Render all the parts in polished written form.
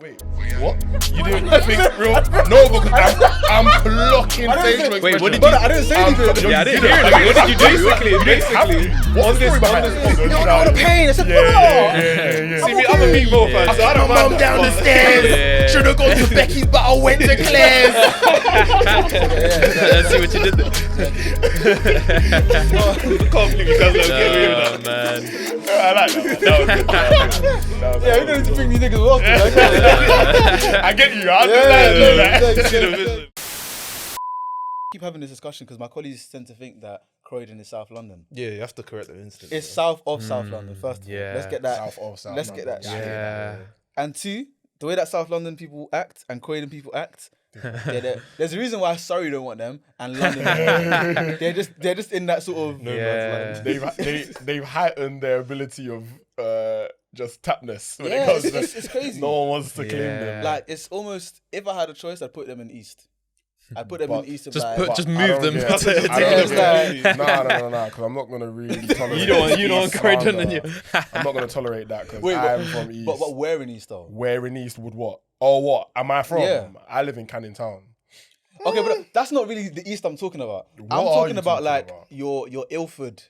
Wait, what? You didn't think real? No, because I'm clocking facial. Wait, what did you? I didn't say anything. Yeah, I didn't hear it. What did you do? Basically, What's the story behind it? All the pain. I said, Yeah. See me, I'm a meatball fan, so I don't mind. Mum down the stairs. Should've gone to Becky's, but I went to Claire's. Let's see what you did there. Can't believe you guys let me get Oh man. I like that. That was good. Yeah, you don't need to bring these niggas off. I get you. I understand. Keep having this discussion because my colleagues tend to think that Croydon is South London. Yeah, you have to correct them instantly. It's south of South London. First of all, yeah. let's get that. South of South Let's get that. London. straight. Yeah. And two, the way that South London people act and Croydon people act, there's a reason why Surrey don't want them and London don't want them. They're just in that sort of Yeah. They've heightened their ability of just tapness when Yeah, it comes it's crazy. No one wants to claim them. Like it's almost, if I had a choice, I'd put them in East. I'd put them in East and Just like, move them. No, because I'm not gonna really tolerate. You don't want Croydon in you. I'm not gonna tolerate that because Wait, I'm from East. but where in East though? Where in East would what? Oh, what am I from? Yeah. I live in Canning Town. Okay, but that's not really the East I'm talking about. I'm are talking you about talking like about? your Ilford.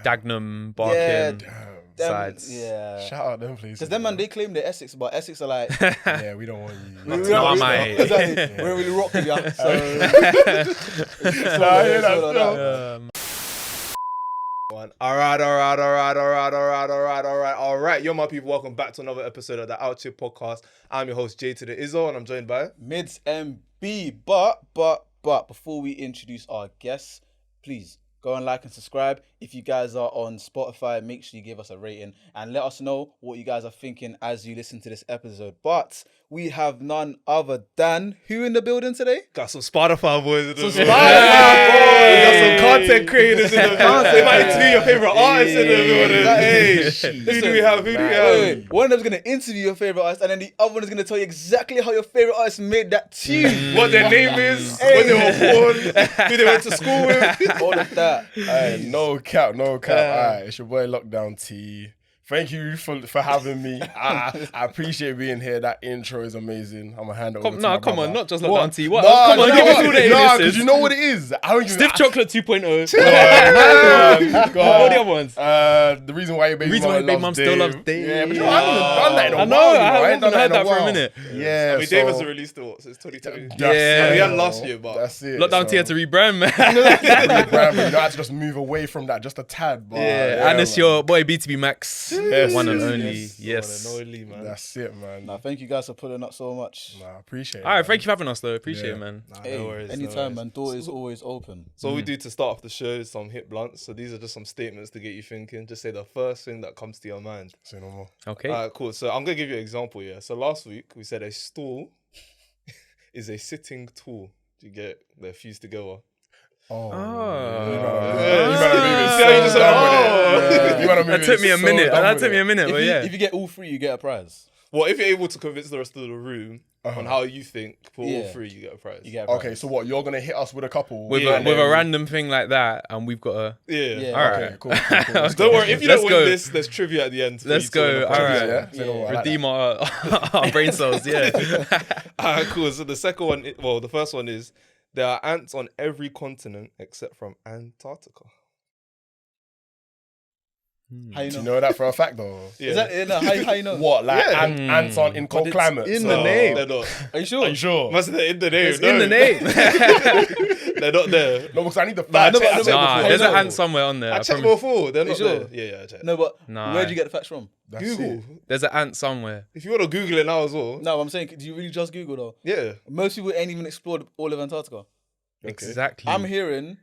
Dagenham, Barking. Yeah, Damn. them, Sides. Yeah. Shout out them places. Because them man, they claim they're Essex, but Essex are like, Yeah, we don't want you. we not don't- mate. Exactly. We don't really rock with ya. So, Nah, yeah, that's so no. All right. Yo, my people, welcome back to another episode of the Outchea Podcast. I'm your host, Jay to the Izzo, and I'm joined by... Mids MB. But before we introduce our guests, please go and like and subscribe. If you guys are on Spotify, make sure you give us a rating and let us know what you guys are thinking as you listen to this episode. But we have none other than who in the building today? Got some Spotify boys in the building. Spotify boys! We got some content creators in the building. They might interview your favorite artists in the building. Hey, who do we have? Wait, one of them's going to interview your favorite artist and then the other one is going to tell you exactly how your favorite artist made that tune. What their name is, where they were born, who they went to school with. All of that. Hey, no cap. Alright, it's your boy lockdownT. Thank you for having me. I appreciate being here. That intro is amazing. I'm gonna hand it over to my Come brother. on, not just What? lockdownT. What? Nah, Come on, give us all the because aliases. you know what it is. I don't even, Stiff chocolate 2.0. Go What are the other ones? The reason why your baby mom still loves Dave. Yeah, but you know, I haven't done that in a I while. know, you I haven't done heard in a that for a while. minute. Yeah, I mean, Dave hasn't released it since 2020. Yeah. We had last year, but... That's it. LockdownT had to rebrand, man. Brand, but you don't have to just move away from that just a tad. But Yeah, and it's your boy BTBMax. Yes, One and yes, only. yes. Yes. Only, man. That's it, man. Nah, thank you guys for putting up so much. Nah, I appreciate it. All right, man. thank you for having us, though. Appreciate it, man. Hey, no worries, no anytime, worries. man. Door is always open. So what we do to start off the show is some hit blunts. So these are just some statements to get you thinking. Just say the first thing that comes to your mind. Say no more. Okay. Alright, cool. So I'm gonna give you an example, yeah. So last week we said a stool is a sitting tool. Do you get they're fused together? Oh. Oh. You better move it. See how you just so went, done with it. You better move That it took me a so minute. done That with took me a it. minute, but yeah. If you get all three, you get a prize. Well, if you're able to convince the rest of the room on how you think for all Yeah. three, you get a prize. You get a prize. Okay, so what? You're gonna hit us with a couple With Yeah, a random thing like that, and we've got a... Yeah. Yeah. All right. Okay, cool. Don't worry, if you Let's don't go. win this, there's trivia at the end. for Let's you to win go. the All prize. right. Yeah. Say no more. I like Redeem our brain cells, yeah. Alright, cool. So the second one, the first one is there are ants on every continent except from Antarctica. How you that. know? You know that for a fact, though. Yeah. Is that no, how you know? What? Like Yeah. ants aren't in cold it's climates. in so- the name. They're not. Are you sure? Are you sure? Must be in the name. It's in the name. They're not there. No, because I need the Nah, fact. no, check. but- I no, checked but- Nah, before. there's an know. ant somewhere on there. I I checked promise. before. They're not sure? there. Yeah, I checked. No, but Nah. where'd you get the facts from? That's Google. it. There's an ant somewhere. If you want to Google it now as well. No, I'm saying, do you really just Google though? Yeah. Most people ain't even explored all of Antarctica. Exactly. I'm hearing,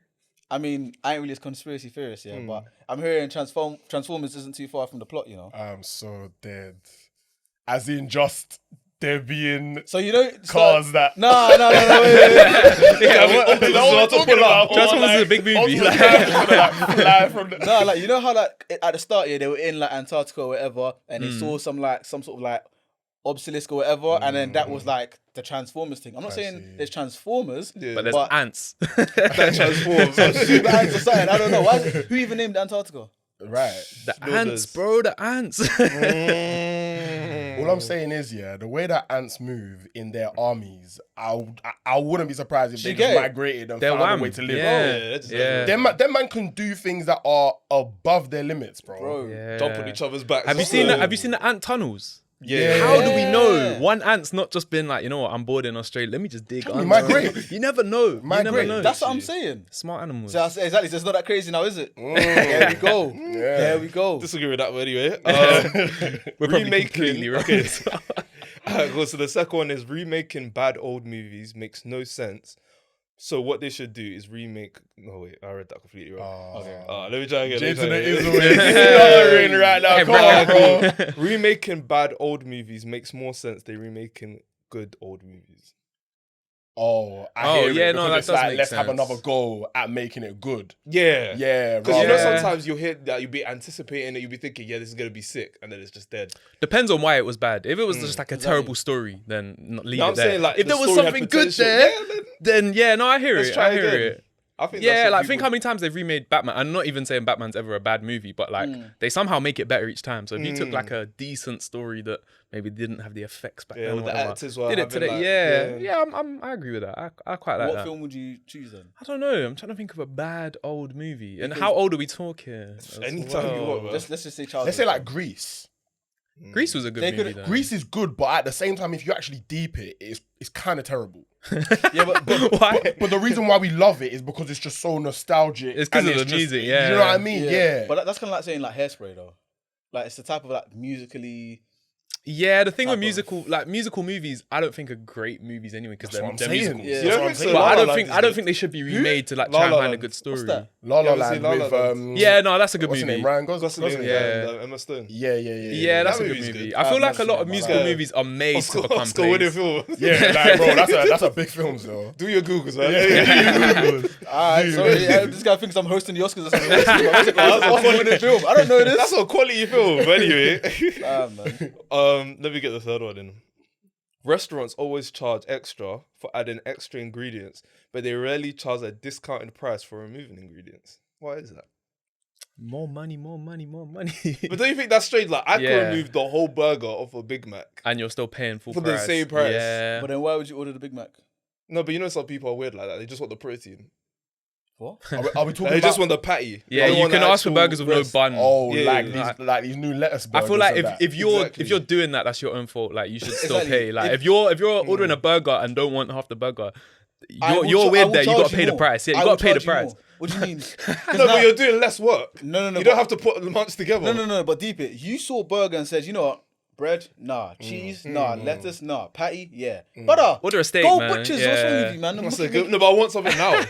I mean, I ain't really a conspiracy theorist, yeah, but I'm hearing Transformers isn't too far from the plot, you know. I'm so dead. As in just there being So you know, cars that. No, wait. Transformers is a big movie. Fly from the. No, like you know how like at the start, yeah, they were in like Antarctica or whatever, and they saw some sort of like obelisk or whatever, and then that was like the Transformers thing. I'm not saying see. there's Transformers, But there's ants. That transforms. super ants or something. I don't know. Who even named Antarctica? Right. The ants, bro, the ants. All I'm saying is, yeah, the way that ants move in their armies, I wouldn't be surprised if they just migrated and found a way to live. Them man can do things that are above their limits, bro. Jump on each other's backs. Have you seen the ant tunnels? Yeah. How do we know one ant's not just been like, you know what, I'm bored in Australia, let me just dig under. Migrate. You never know. You never know. That's what I'm saying. Smart animals. So exactly. So it's not that crazy now, is it? There we go. There we go. Disagree with that, but anyway. We're probably completely wrong. Okay. So the second one is remaking bad old movies makes no sense. So what they should do is remake. No wait, I read that completely wrong. Okay. Let me try again. Jason is the right now. Come on, bro. Remaking bad old movies makes more sense than remaking good old movies. I hear it, no, that it's does like, make let's sense. have another go at making it good. Yeah. Because you know sometimes you'll hear that you'll be anticipating it, you'll be thinking, yeah, this is gonna be sick, and then it's just dead. Depends on why it was bad. If it was just like a terrible story, then leave it there. Saying, like, if there was something good there, then I hear it. I hear it. I think think how many times they've remade Batman. I'm not even saying Batman's ever a bad movie, but like they somehow make it better each time. So if you took like a decent story that maybe didn't have the effects back then, or the actors were did it today, I agree with that. I quite like that. What film would you choose then? I don't know. I'm trying to think of a bad old movie. And how old are we talking? Anytime you want, man. Let's just say childhood. Let's say like Grease. Grease was a good movie. Grease is good, but at the same time, if you actually deep it, it's kind of terrible. Why? But the reason why we love it is because it's just so nostalgic. It's because of the music, You know what I mean? Yeah. But that's kind of like saying like Hairspray though. Like it's the type of like musically. Yeah, the thing with musical movies, I don't think are great movies anyway because they're musicals. Yeah. You don't think so? But I don't think they should be remade to like try and find a good story. What's that? La La Land with yeah, no, that's a good what's his movie. name? Ryan Gosling. Emma Stone. Yeah, that's a good movie. good. I feel like a lot of seen it, musical movies are made to become plays. Film. Yeah, like, bro, that's a big film, though. Do your Googles, man. Alright, sorry, this guy thinks I'm hosting the Oscars or something. I don't know this. That's a quality film, but anyway. Man. Let me get the third one in. Restaurants always charge extra for adding extra ingredients, but they rarely charge a discounted price for removing ingredients. Why is that? More money. But don't you think that's strange? Like, I could remove the whole burger off a Big Mac. And you're still paying full for price. the same price. Yeah. But then why would you order the Big Mac? No, but you know some people are weird like that. They just want the protein. What? Are we talking They about... just want the patty. Yeah, you can ask for burgers with no bun. Oh, Yeah, like these new lettuce burgers. I feel like and if you're doing that, that's your own fault. Like you should still Exactly. pay. Like if you're ordering a burger and don't want half the burger, you're weird there. You got to pay the price. Yeah, you got to pay the price. What do you mean? No, but you're doing less work. No. You don't have to put the months together. No. But deep it. You saw burger and said, you know what? Bread, nah. Cheese, nah. Lettuce, nah. Patty, yeah. Butter. Order a steak, Go man. butchers. Yeah. What's wrong with you, man? No, but I want something now.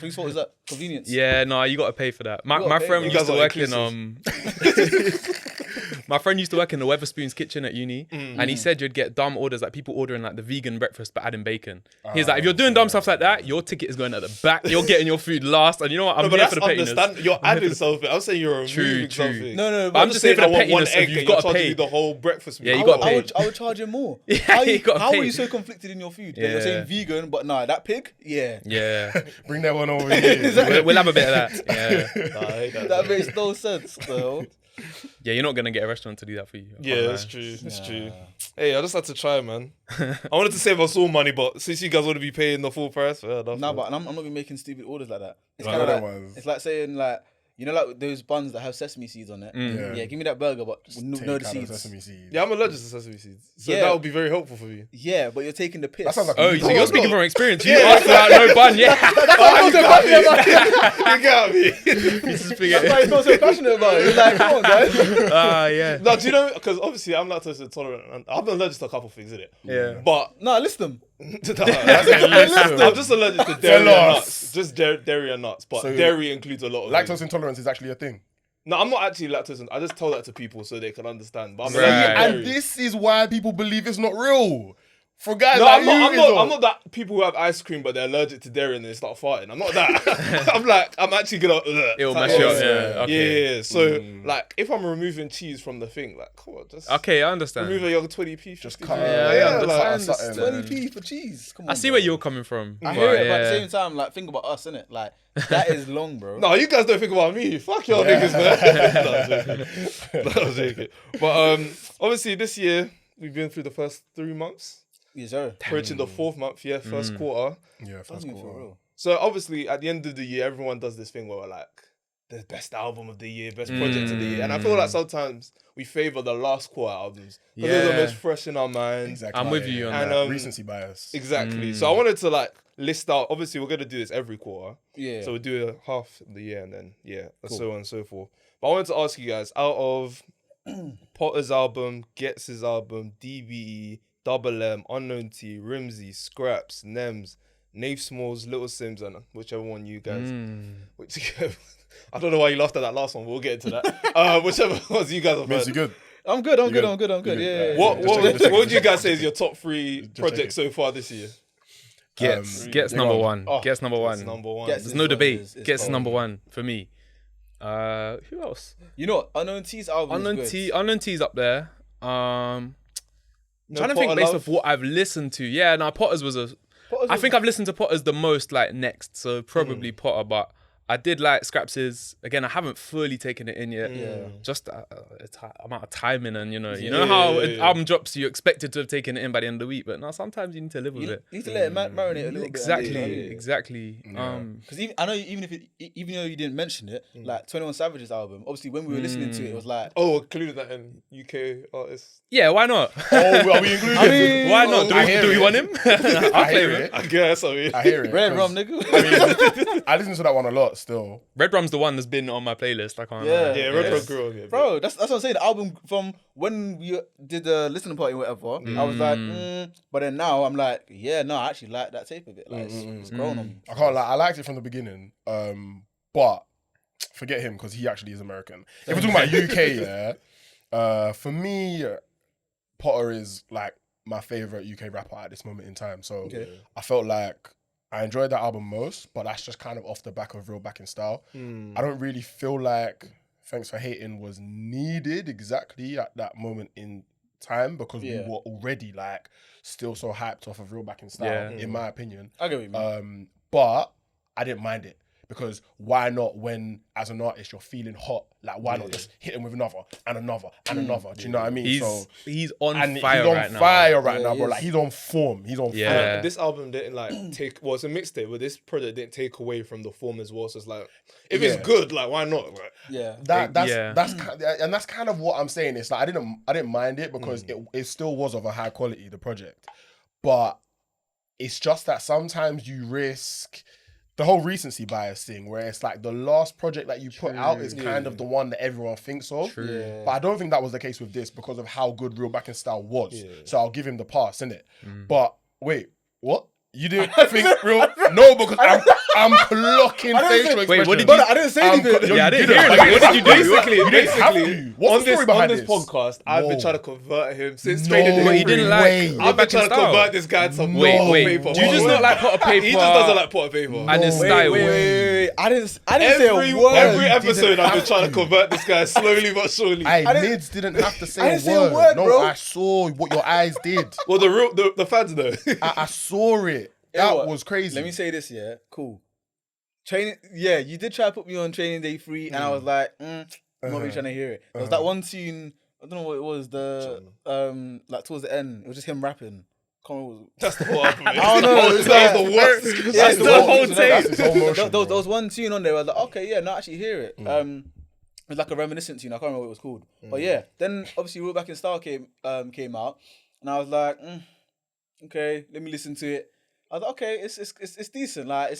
Whose fault is that? Convenience. Yeah, no, you got to pay for that. My gotta pay, friend bro. used to You work guys in my friend used to work in the Weatherspoons kitchen at uni, and he said you'd get dumb orders, like people ordering like the vegan breakfast but adding bacon. He's like, if you're doing dumb stuff like that, your ticket is going at the back. You're getting your food last, and you know what? I'm But here that's for the pettiness. understand. You're adding something. I'm saying you're removing something. No. But I'm just saying for I the want one pettiness, egg, you've and got you're to charging pay. me the whole breakfast meal. Yeah, you got to pay. I would charge him more. Yeah, How gotta are pay. you so conflicted in your food? That Yeah. You're saying vegan, but nah, that pig? Yeah. Yeah, Bring that one over here. we'll have a bit of that. Yeah, Nah, I hate that. That makes no sense, though. yeah, you're not gonna get a restaurant to do that for you. Yeah, that's true. That's true. Hey, I just had to try, man. I wanted to save us all money, but since you guys want to be paying the full price, fair enough. Nah, man. but I'm not gonna be making stupid orders like that. It's Like kind of that like was- it's like saying like you know like those buns that have sesame seeds on it. Yeah, give me that burger, but no Take the out seeds. sesame seeds. Yeah, I'm allergic to sesame seeds, so Yeah. that would be very helpful for me. Yeah, but you're taking the piss. That sounds like Oh, a so you're speaking no. from experience. You asked about no bun, yeah. You got me. That's why he's not so passionate about it. He's like, come on, guys. Yeah. No, do you know? Because obviously I'm lactose intolerant, and I'm allergic to a couple things, innit? Yeah. But Nah, list them. I'm just allergic to dairy and Tell us. nuts. Just dairy and nuts, but So dairy includes a lot of Lactose things. intolerance is actually a thing. No, I'm not actually lactose. I just tell that to people so they can understand. But I'm Right. allergic to And dairy. this is why people believe it's not real. For guys No, like I'm not that people who have ice cream but they're allergic to dairy and they start farting. I'm not that. I'm actually gonna. It'll mess you up. Yeah. Okay. Yeah. So like, if I'm removing cheese from the thing, like, come on, just Okay, I understand. remove a young 20p. Just 50p. cut Yeah, like, I something. understand. 20p for cheese. Come on. I see bro. where you're coming from. I hear it, but at yeah. the same time, like, think about us, innit? Like, that is long, bro. No, you guys don't think about me. Fuck y'all niggas, man. No, I'm joking. But obviously this year we've been through the first 3 months. Yes, sir. Approaching the 4th month, first quarter. Yeah, first quarter. So obviously, at the end of the year, everyone does this thing where we're like, the best album of the year, best project of the year. And I feel like sometimes we favour the last quarter albums because they're the most fresh in our minds. Exactly. I'm with you on that. Recency bias. Exactly. So I wanted to like list out, obviously we're going to do this every quarter. Yeah. So we'll do a half of the year and then, so on and so forth. But I wanted to ask you guys, out of Potter's album, Ghetts' album, DBE, Double M, UnknownT, Rimsey, Scraps, Nems, Nave Smalls, Little Sims, and whichever one you guys... I don't know why you laughed at that last one. We'll get into that. Whichever ones you guys have heard. You good? I'm good. Yeah. What would you guys say is your top 3 projects so far this year? Ghetts number one. Ghetts number one. There's no debate. Ghetts number one for me. Who else? You know what? UnknownT's album is good. UnknownT's up there. Trying to think based off what I've listened to. Yeah, no, Potter's was a... I think I've listened to Potter's the most like next, so probably Potter, but I did like Scraps's. Again, I haven't fully taken it in yet. Just amount of timing and you know how an album drops, you expected to have taken it in by the end of the week, but now sometimes you need to live with it. You need to let it marinate a little bit. Exactly. Because I know even though you didn't mention it, like 21 Savage's album, obviously when we were listening to it, it was like, included that in UK artists. Yeah, why not? Are we including? I mean, why not? Do we want him? I'll play with it. I guess. I hear it. Red Rum, nigga. I mean, I listen to that one a lot still. Red Rum's the one that's been on my playlist. I can't. Yeah, Red Rum grew on me. Bro, that's what I'm saying. The album from when we did the listening party, or whatever. I was like, but then now I'm like, I actually like that tape a bit. Like, it's grown on me. I can't lie. I liked it from the beginning. But forget him because he actually is American. If we're talking about UK, for me, Potter is like my favorite UK rapper at this moment in time. So I felt like I enjoyed that album most, but that's just kind of off the back of Real Back in Style. I don't really feel like Thanks for Hating was needed exactly at that moment in time because we were already like still so hyped off of Real Back in Style, in my opinion. I get what you mean. But I didn't mind it. Because why not when, as an artist, you're feeling hot? Like, why not just hit him with another and another and another? Do you know what I mean? He's on fire right now. He's on fire right now, bro. Like, he's on form. He's on fire. This album didn't, like, take... Well, it's a mixtape, but this project didn't take away from the form as well. So it's like, if it's good, like, why not? Like, That's kind of what I'm saying. It's like, I didn't mind it because it still was of a high quality, the project. But it's just that sometimes you risk... the whole recency bias thing, where it's like the last project that you put out is kind of the one that everyone thinks of. But I don't think that was the case with this because of how good Real Back in Style was. So I'll give him the pass, innit? But wait, what? You didn't think Real... No, because I'm clocking facial expressions. Wait, what did you... I didn't say anything. I didn't hear it. What did you do? Basically, what's the story behind this podcast, I've been trying to convert him since But he didn't like... I've been trying to convert this guy to some Wait. paper. Do you just not like Potter Paper? He just doesn't like Potter Paper. And his style. Wait. I didn't say a word. Every episode, I've been trying to convert this guy slowly but surely. Mids didn't have to say a word. No, I saw what your eyes did. Well, the fans know. I saw it. That was crazy. Let me say this, cool. Training, you did try to put me on Training Day 3, and I was like, I'm not really trying to hear it. There was that one tune, I don't know what it was, like towards the end, it was just him rapping. That's the whole album. I don't know. That's the worst. That's the whole tape. There was one tune on there where I was like, okay, no, actually hear it. It was like a reminiscent tune, I can't remember what it was called. But then obviously Real Back in Style came out, and I was like, okay, let me listen to it. I was like, okay, it's decent. Like,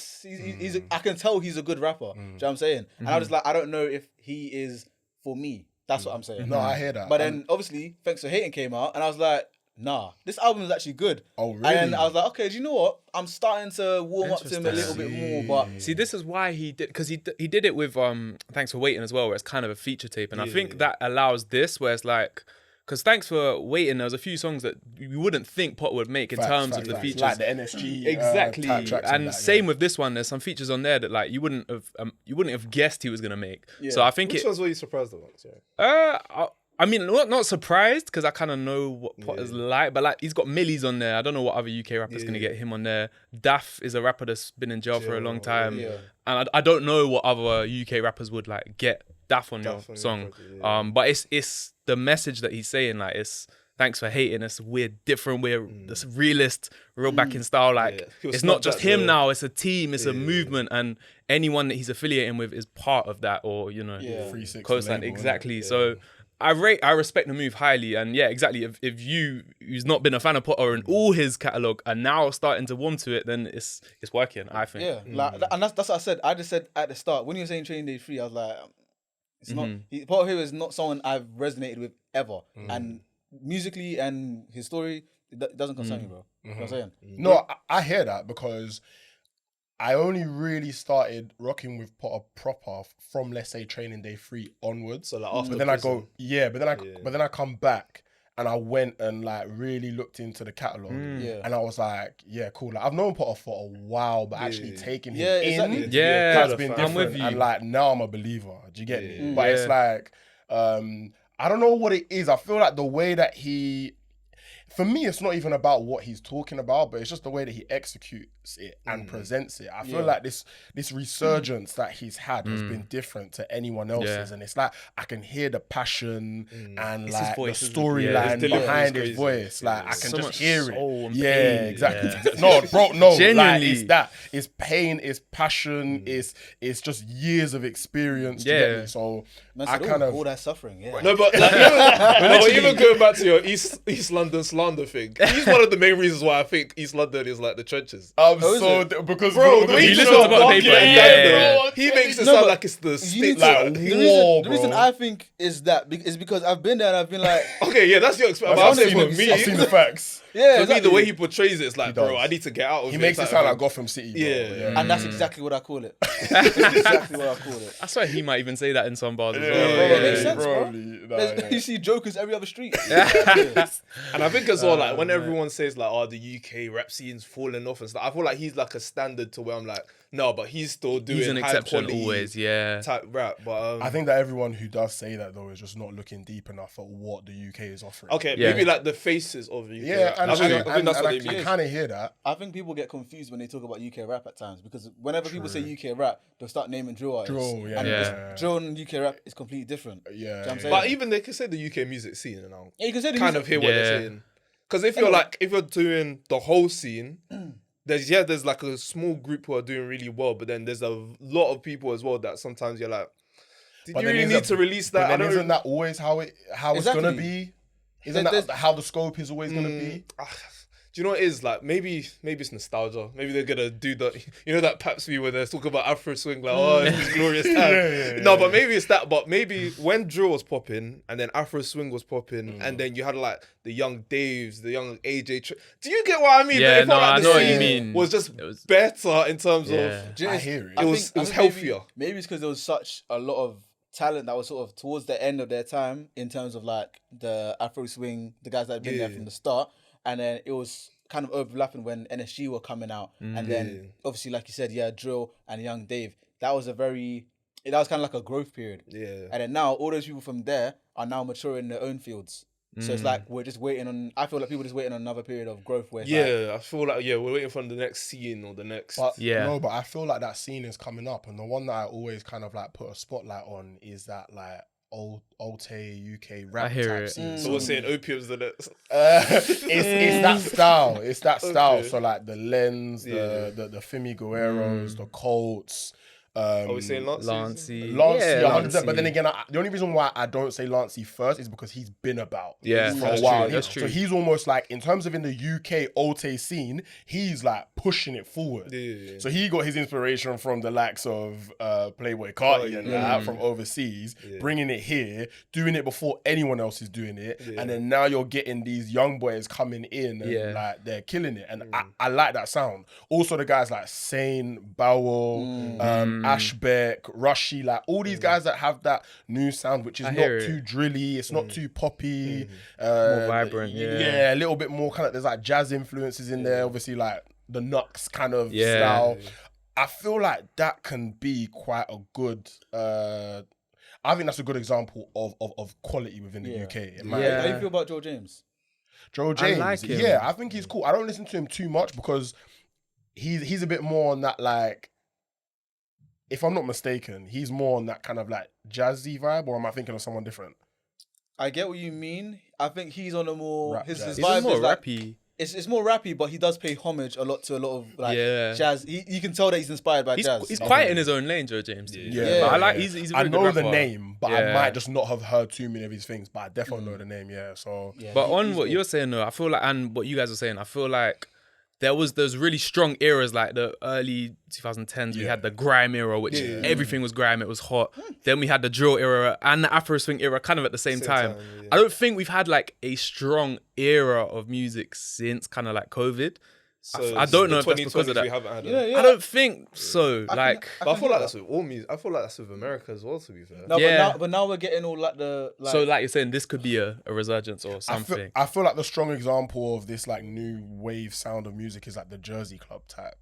I can tell he's a good rapper. Do you know what I'm saying? And I was like, I don't know if he is for me. That's what I'm saying. No, I hear that. But then obviously, Thanks for Hating came out, and I was like, nah, this album is actually good. Oh, really? And I was like, okay, do you know what? I'm starting to warm up to him a little bit more. But see, this is why he did, because he did it with Thanks for Waiting as well, where it's kind of a feature tape, and I think that allows this, where it's like. Because Thanks for Waiting, there was a few songs that you wouldn't think Potter would make in terms of the features. Like the NSG. Exactly. And that, same with this one, there's some features on there that like you wouldn't have guessed he was going to make. Yeah. So I think Which ones were you surprised about? I mean, not surprised, because I kind of know what Potter's like, but like he's got Millies on there. I don't know what other UK rapper's going to get him on there. Daff is a rapper that's been in jail for a long time. And I don't know what other UK rappers would like get Daff on your song. But it's the message that he's saying, like it's thanks for hating us. We're different. We're this realist, real back in style. Like it's not just him now. It's a team. It's a movement, and anyone that he's affiliating with is part of that, or co-sign exactly. So I respect the move highly, and exactly. If you who's not been a fan of Potter and all his catalogue are now starting to warm to it, then it's working. I think. Yeah, and that's what I said. I just said at the start when you were saying Training Day 3, I was like, it's not Potter here is not someone I've resonated with ever, and musically and his story, it doesn't concern me, bro. You know what I'm saying? No, I hear that because I only really started rocking with Potter proper from, let's say, Training Day 3 onwards. So like after, but then I come back and I went and like really looked into the catalogue, and I was like, cool. Like I've known Potter for a while, but actually taking him in has been different. I'm with you. And like now I'm a believer. Do you get me? But it's like I don't know what it is. I feel like the way that for me, it's not even about what he's talking about, but it's just the way that he executes it and presents it. I feel like this resurgence that he's had has been different to anyone else's. And it's like, I can hear the passion and it's like the storyline behind his voice. Like I can just hear it. Yeah, exactly. No, bro, no. Genuinely. Like, it's that. It's pain, it's passion, it's just years of experience. Yeah. So I kind of... all that suffering, No, but even going back to your East London slander thing, he's one of the main reasons why I think East London is like the trenches. Because bro, the way he listens to the paper, he makes it sound like it's the state like war. The reason I think is because I've been there and I've been like, okay, that's your experience. I've seen the facts. Yeah, for me, the way he portrays it, it's like, bro, I need to get out of it. He makes it sound like Gotham City. Yeah. And that's exactly what I call it. I swear he might even say that in some bars as well. It makes sense, bro. You see jokers every other street. And I think as well, like when everyone says like, the UK rap scene's falling off and stuff, I feel like he's like a standard to where I'm like, no, but he's still doing. He's an exception always, type rap. But I think that everyone who does say that though is just not looking deep enough at what the UK is offering. Okay, maybe like the faces of the UK. Yeah, and I think that's what they mean. I kind of hear that. I think people get confused when they talk about UK rap at times because whenever people say UK rap, they'll start naming drill artists. Drill and UK rap is completely different. Yeah, you know what I'm saying? But even they can say the UK music scene, and I'll you can say the kind of hear what they're saying. Because if you're doing the whole scene. There's like a small group who are doing really well, but then there's a lot of people as well that sometimes you're like, did you really need to release that? But then isn't that always how it's gonna be? Isn't that how the scope is always gonna be? Do you know what it is? Like maybe it's nostalgia. Maybe they're gonna do that Paps me where they're talking about Afro swing, like it's glorious time. No, but maybe it's that. But maybe when drill was popping and then Afro swing was popping, and then you had like the young Daves, the young AJ. Do you get what I mean? Yeah, I know what you mean. Was just better in terms of. I hear it. It was healthier. Maybe it's because there was such a lot of talent that was sort of towards the end of their time in terms of like the Afro swing, the guys that had been there from the start. And then it was kind of overlapping when NSG were coming out. And then, obviously, like you said, Drill and Young Dave. That was kind of like a growth period. Yeah. And then now, all those people from there are now mature in their own fields. So it's like, we're just waiting on... I feel like people are just waiting on another period of growth where I feel like, we're waiting for the next scene or the next... No, but I feel like that scene is coming up. And the one that I always kind of like put a spotlight on is that like... AOTY UK rap type scene. So we're saying opium's the next. It's that style. It's that style. Okay. So like the Lens, the Fimi Guerreros, the Colts. Are we saying Lancey? Lancey, 100%. But then again, the only reason why I don't say Lancey first is because he's been about for a while. That's true. So he's almost like, in terms of in the UK AOTY scene, he's like pushing it forward. So he got his inspiration from the likes of Playboy Carti and that from overseas, bringing it here, doing it before anyone else is doing it. And then now you're getting these young boys coming in and like they're killing it. And I like that sound. Also the guys like Sane, Bowell, Ashbeck, Rushy, like all these guys that have that new sound, which is not too drilly, it's not too poppy, more vibrant, a little bit more kind of, there's like jazz influences in there, obviously like the Nux kind of style. I feel like that can be quite a good, I think that's a good example of quality within the UK. How do you feel about Joe James? Joe James, I like him. I think he's cool. I don't listen to him too much because he's a bit more on that like, if I'm not mistaken, he's more on that kind of like jazzy vibe, or am I thinking of someone different? I get what you mean. I think he's on a more Rap his jazz. He's vibe more is like, rappy. it's more rappy, but he does pay homage a lot of like Yeah. jazz. You can tell that he's inspired by jazz. He's quiet in his own lane, Joe James. Yeah, But I like. He's a I very know good the rapper. name, but I Yeah. might just not have heard too many of his things. But I definitely know the name. Yeah, so Yeah, But on he's what good. you're saying though, I feel like, and what you guys are saying, I feel like there was those really strong eras, like the early 2010s. We had the grime era, which everything was grime. It was hot. Then we had the drill era and the Afro swing era, kind of at the same time. I don't think we've had like a strong era of music since kind of like COVID. So I don't know if the that's because of 2020s that. we haven't had Yeah. I don't think so. I Like, can- But I feel hear like that. that's with all music. I feel like that's with America as well, to be fair. No, Yeah. but now we're getting all like the so like you're saying, this could be a resurgence or I something. feel like the strong example of this like new wave sound of music is like the Jersey Club type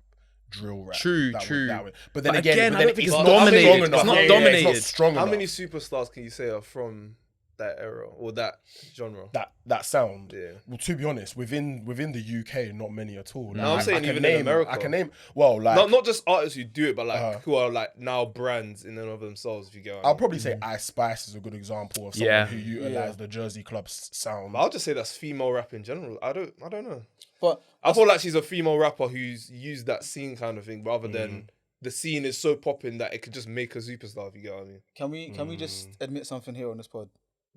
drill rap. True. But then But again, again, I don't think it's not dominated. strong It's enough. not It's dominated. not strong How enough. many superstars can you say are from that era or that genre? That sound. Yeah. Well, to be honest, within the UK, not many at all. No, I'm saying can even in name, America. I can name. Well, like Not just artists who do it, but like who are like now brands in and of themselves. If you get what I I'll mean. probably say Ice Spice is a good example of someone Yeah. who utilised the Jersey Club sound. But I'll just say that's female rap in general. I don't know. but I feel like she's a female rapper who's used that scene kind of thing rather than the scene is so popping that it could just make a superstar. If you get what I mean. can we just admit something here on this pod?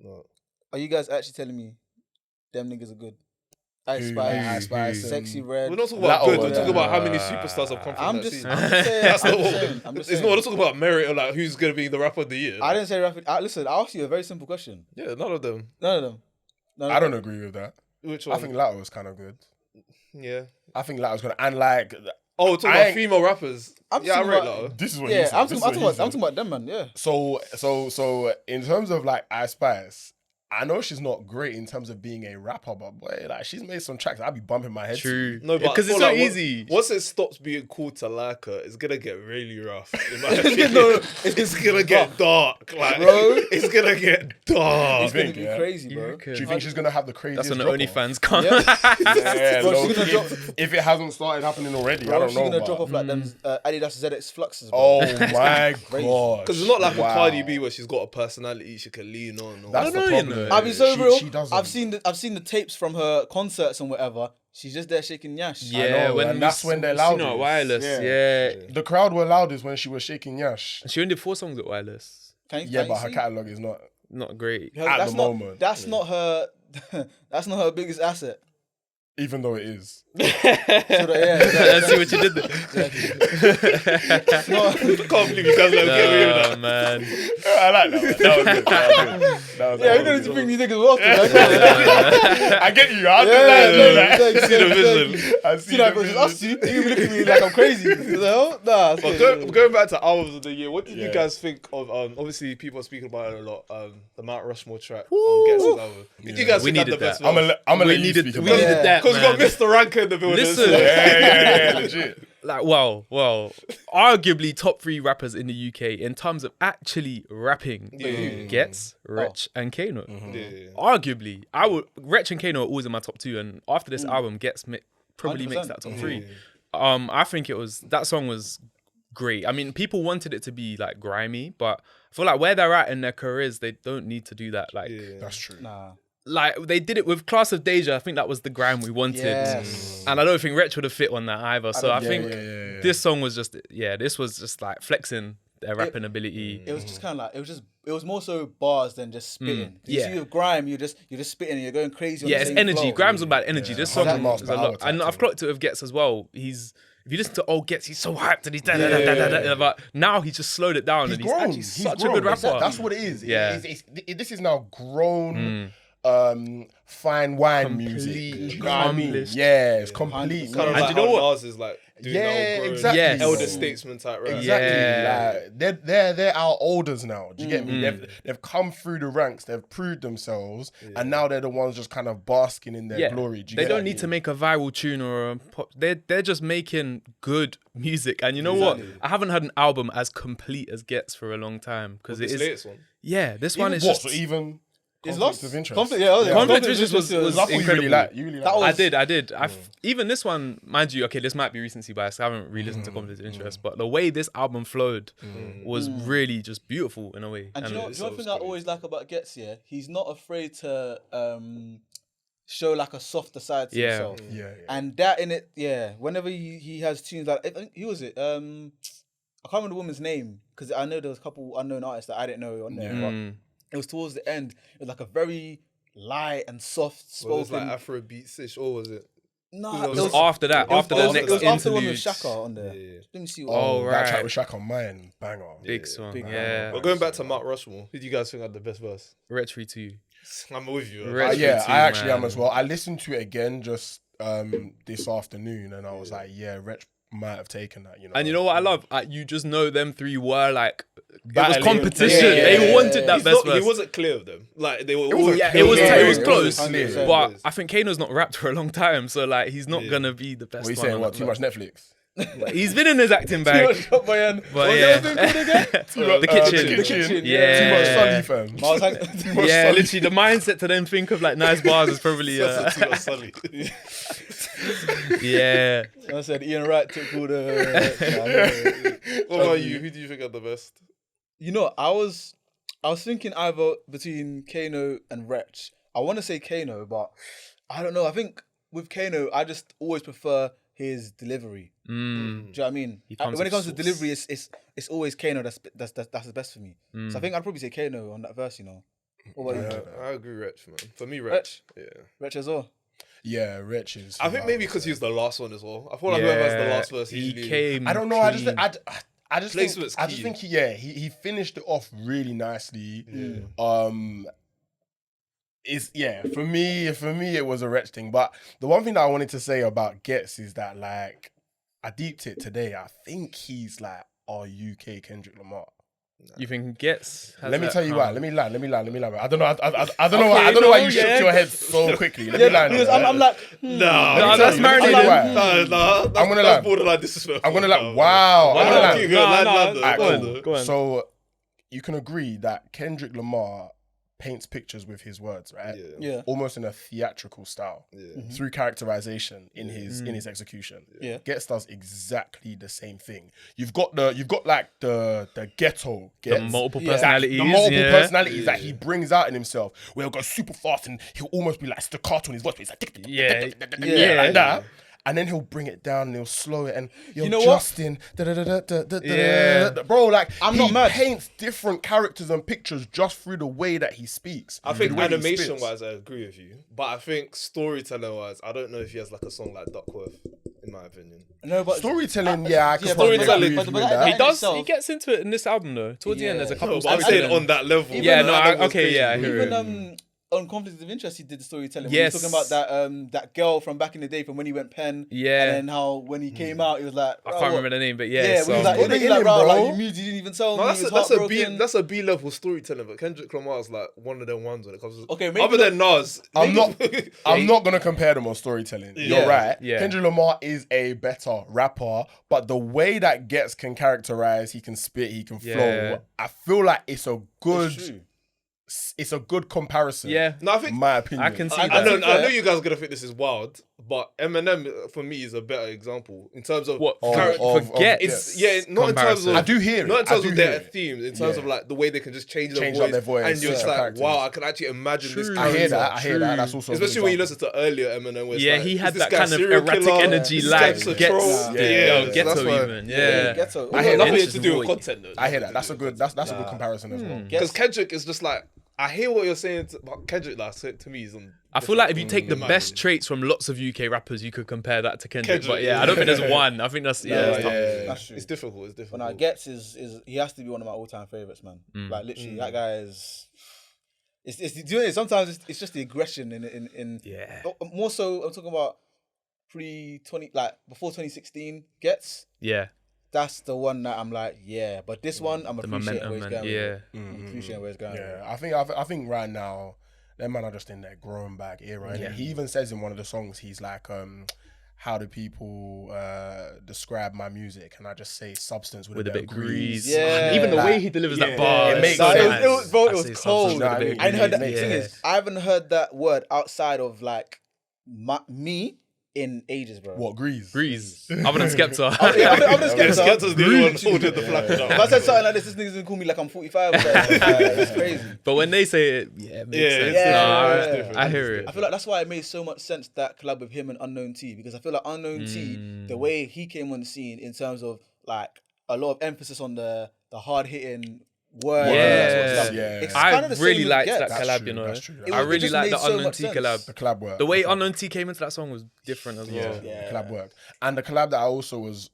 No. Are you guys actually telling me them niggas are good? Ice Ice Spice, Spice, Sexy Red. We're not talking about Lato, good. We're talking yeah. about how many superstars have come from I'm that just scene. saying. That's I'm not just what. saying. I'm just It's saying. not. We're talking about merit or like who's gonna be the rapper of the year. I didn't say rapid. Listen, I asked you a very simple question. Yeah, none of them. None of them. I don't agree with that. Which I one? think Lato was kind of good. Yeah. I think Lato's good, and like Oh, we're talking I about ain't- female rappers. I'm Yeah, I talking rate about- Lato. this is what Yeah, he said. I'm This talking is what he about said. them, man. Yeah. So in terms of like Ice Spice, I know she's not great in terms of being a rapper, but boy, like she's made some tracks I'd be bumping my head to. True. No, but because I it's feel so like easy. Once it stops being cool to like her, it's gonna get really rough. In my opinion. It's gonna get dark, like, Bro. It's gonna get dark. It's gonna think, be yeah? crazy, You bro. reckon? Do you think she's gonna have the craziest? That's when the drop-off? OnlyFans come. Yeah, Bro, low she's gonna key. drop- If it hasn't started happening already, Bro, I don't she's know. gonna but- drop off like them Adidas ZX Fluxes, bro. Oh my god! Because it's not like a Cardi B where she's got a personality she can lean on. Or That's I don't the know, you problem. know. I'll be so real. She doesn't. I've seen the tapes from her concerts and whatever. She's just there shaking yash. Yeah, know, and that's when they're You know, loudest. Wireless. Yeah. Yeah. The crowd were loudest when she was shaking yash. She only did 4 songs at Wireless. Can Yeah, you but her see? catalog is not. Not great. Her- at that's the not, moment. That's not her. That's not her biggest asset. Even though it is. So that, Let's see what you did there. No, I can't believe you guys let me get away with Oh, that. man. I like that one. That was good. That was yeah, you're good. going to bring these niggas off. Man. I get you. I See the vision. I see See that, the but vision. us two, you be looking at me like I'm crazy. You know? Nah, it's But good. going back to albums of the year, what did you Yeah. guys think of? Obviously, people are speaking about it a lot. The Mount Rushmore track on Ghetts' album. Did you guys We think had the needed best? that. I'm gonna We let you needed speak we about needed it. that, Because we got man. Mr. Ranker in the building. Listen. so- Yeah, legit. Like, well, arguably top 3 rappers in the UK in terms of actually rapping. Ghetts, Wretch, and Kano. Yeah. Arguably, Wretch and Kano are always in my top 2, and after this album, Ghetts probably 100%. makes that top 3. I think that song was great. I mean, people wanted it to be like grimy, but I feel like where they're at in their careers, they don't need to do that. Like, That's true. Nah. like they did it with Class of Deja. I think that was the grime we wanted, Yes. and I don't think Wretch would have fit on that either. So I think yeah. this song was just this was just like flexing their rapping ability. It was just kind of like it was more so bars than just spitting. You Yeah. see with grime, you're just spitting and you're going crazy. On Yeah, the it's same energy. flow. Grime's about energy. This song 100 miles is per a hour lot, type and I've thing. clocked it with Ghetts as well. If you listen to old Ghetts, he's so hyped and he's da da da da da. But now he's just slowed it down and he's actually such a good rapper. That's what it is. Yeah. This is now grown, fine wine music. You know what I mean? Accomplished. Yeah, it's complete. And Kind of And like you know how what? Nas is like doing Yeah, the old grown exactly. Yes. elder statesman type rap. Exactly. Yeah. Like, they're our olders now. Do you get me? They've come through the ranks. They've proved themselves, and now they're the ones just kind of basking in their glory. Do you They get don't me? need to make a viral tune or a pop. They're just making good music. And you know what? I haven't had an album as complete as Ghetts for a long time because it This is. latest one. Yeah, this one is What? just. So even It's lost. Of interest. Conflict of interest was I thought you really incredible. You really That liked was- I did. Even this one, mind you, okay, this might be recency bias. I haven't re-listened to Conflict of Interest, but the way this album flowed was really just beautiful in a way. And do you know one thing I always like about Ghetts? Yeah, he's not afraid to show like a softer side to himself. Yeah. And that in it, whenever he has tunes like, I think, who was it? I can't remember the woman's name because I know there was a couple unknown artists that I didn't know on there. But it was towards the end. It was like a very light and soft spoken. Was it like Afrobeat-ish, or was it? No, it was after that. After the next it was after the one with interlude. Shaka on there. Yeah. Let me see. Oh, That right. track with Shaq on mine, banger. Big song. Big Yeah. Well, going back to Mount Rushmore, who do you guys think had the best verse? Retry 2. I'm with you. Retry Yeah, 2, I actually am man. as well. I listened to it again just this afternoon, and I was like, Rich might have taken that. And you know what I love? You just know them three were like, it was Battling. competition. Yeah. They wanted that best verse. He wasn't clear of them. Like they were. It was all, a- Yeah, it was Yeah, close. 100%. But I think Kano's not rapped for a long time, so like he's not gonna be the best What are you one. saying? on What? that Too much verse. Netflix? He's been in his acting bag. But yeah. The kitchen. The kitchen. Yeah. Too much Sully, fam. I was like, Too much Yeah, Sully. literally the mindset to then think of like nice bars is probably That's too much Sully. yeah. I said Ian Wright took all the. What about you? Who do you think had the best? You know, I was thinking either between Kano and Wretch. I want to say Kano, but I don't know. I think with Kano, I just always prefer his delivery. Do you know what I mean? comes When it comes with to delivery, it's always Kano that's the best for me. So I think I'd probably say Kano on that verse. You know. What about you? I agree, Wretch, man. For me, Wretch. Yeah. Wretch as well. Yeah, Rich is. I think maybe because he was the last one as well. I feel like whoever has the last verse, he usually came. I don't know. clean. I just Placement's think key. he finished it off really nicely. For me it was a Wretch thing. But the one thing that I wanted to say about Ghetts is that like I deeped it today. I think he's like our UK Kendrick Lamar. You think Ghetts? Let me tell you why. Let me lie. I don't know. I don't know why you shook your head so quickly. Let me lie. Because I'm like, No, that's marinated. I'm gonna lie. borderline disrespectful. I'm gonna lie. Wow. I'm gonna lie. Keep going, land, No, land, go land, on, though. go on. So you can agree that Kendrick Lamar paints pictures with his words, right? yeah. Almost in a theatrical style, through characterization in his execution. Yeah. Ghetts does exactly the same thing. You've got like the ghetto, The Ghetts, multiple that- personalities. the multiple yeah. personalities that he brings out in himself, where he'll go super fast and he'll almost be like staccato in his voice, but he's like Yeah. like that. And then he'll bring it down and he'll slow it and You know what? Justin, Yeah. bro, like I'm he not mad. paints different characters and pictures just through the way that he speaks. I think the way he animation spits. wise, I agree with you. But I think storytelling wise, I don't know if he has like a song like Duckworth, in my opinion. No, but storytelling, I can yeah, probably storytelling, agree with but you with that- that. He does. itself- He gets into it in this album though. Towards the end, there's a couple. No, but I'm storytelling. saying on that level. Yeah, no, that level was okay, crazy. yeah, I hear it. even on Conflict of Interest, he did the storytelling. When Yes. he was talking about that girl from back in the day, from when he went pen. Yeah. And then how when he came out, he was like, I can't remember the name, but yeah. Yeah, when so- he was like, Put it he's in like, him, "Bro, bro." like, you moved, you didn't even tell No, me. that's he was a B heartbroken." that's a B level storytelling, but Kendrick Lamar is like one of them ones when it comes to Okay, maybe other than Nas. I'm not gonna compare them on storytelling. Yeah. You're right. Yeah. Kendrick Lamar is a better rapper, but the way that Ghetts can characterize, he can spit, he can flow. Yeah. I feel like it's a good. It's true. It's a good comparison. Yeah. No, I think my opinion. I can see I that. know you guys are gonna think this is wild, but Eminem for me is a better example in terms of What Of- forget? of- It's not in terms of I do hear it. not in terms I do of their hear it. themes, in terms Yeah. of like the way they can just change Change their, up their voice, and you're just yeah, like, characters. wow, I can actually imagine this True. character. I hear that. That's also a good Especially when you example. listen to earlier Eminem, where it's Yeah, like, he is had this that guy kind of serial erratic killer? energy Is this like guy a Ghetto. troll? Yeah, so Ghetto that's why- even. Yeah. Ghetto. I hear Nothing that. to do with voice. content though. I hear that. That's a good comparison as well. Because Kendrick is just like, I hear what you're saying, but Kendrick, like, to me, is on. I feel like if you take the in my best opinion. traits from lots of UK rappers, you could compare that to Kendrick. Kendrick, But yeah, yeah. I don't think there's one. I think that's it's tough. That's true. It's difficult. It's But difficult. now Ghetts is he has to be one of my all-time favorites, man. Like literally, that guy is. It's do you know, sometimes it's just the aggression in Yeah. more so. I'm talking about pre-20, like before 2016. Ghetts. Yeah. That's the one that I'm like, yeah. But this one, I'm The appreciating where momentum, it's man. going. Yeah. I'm appreciating where it's going. Yeah, I think right now, them man are just in their growing back era. And he even says in one of the songs, he's like, how do people describe my music, and I just say substance with a bit of grease. Yeah. Even the way he delivers that bar, it makes sense. sense. It was cold. I I heard that. I haven't heard that word outside of like me in ages, bro. What, grease? I'm gonna Skepta. I'm gonna Skepta. Skepta's the only one holding the flag. If I said something like this nigga's gonna call me like I'm 45. It's crazy. But when they say it, it makes sense. Yeah. I hear it. I feel like that's why it made so much sense, that collab with him and unknownT, because I feel like unknownT, the way he came on the scene in terms of like a lot of emphasis on the hard hitting word. It's I kind of the really same liked with that Ghetts. collab, you know. That's true. I really just liked made the so much unknownT sense. collab. The collab work. The way unknownT came into that song was different as well. The collab work. And the collab that I also was,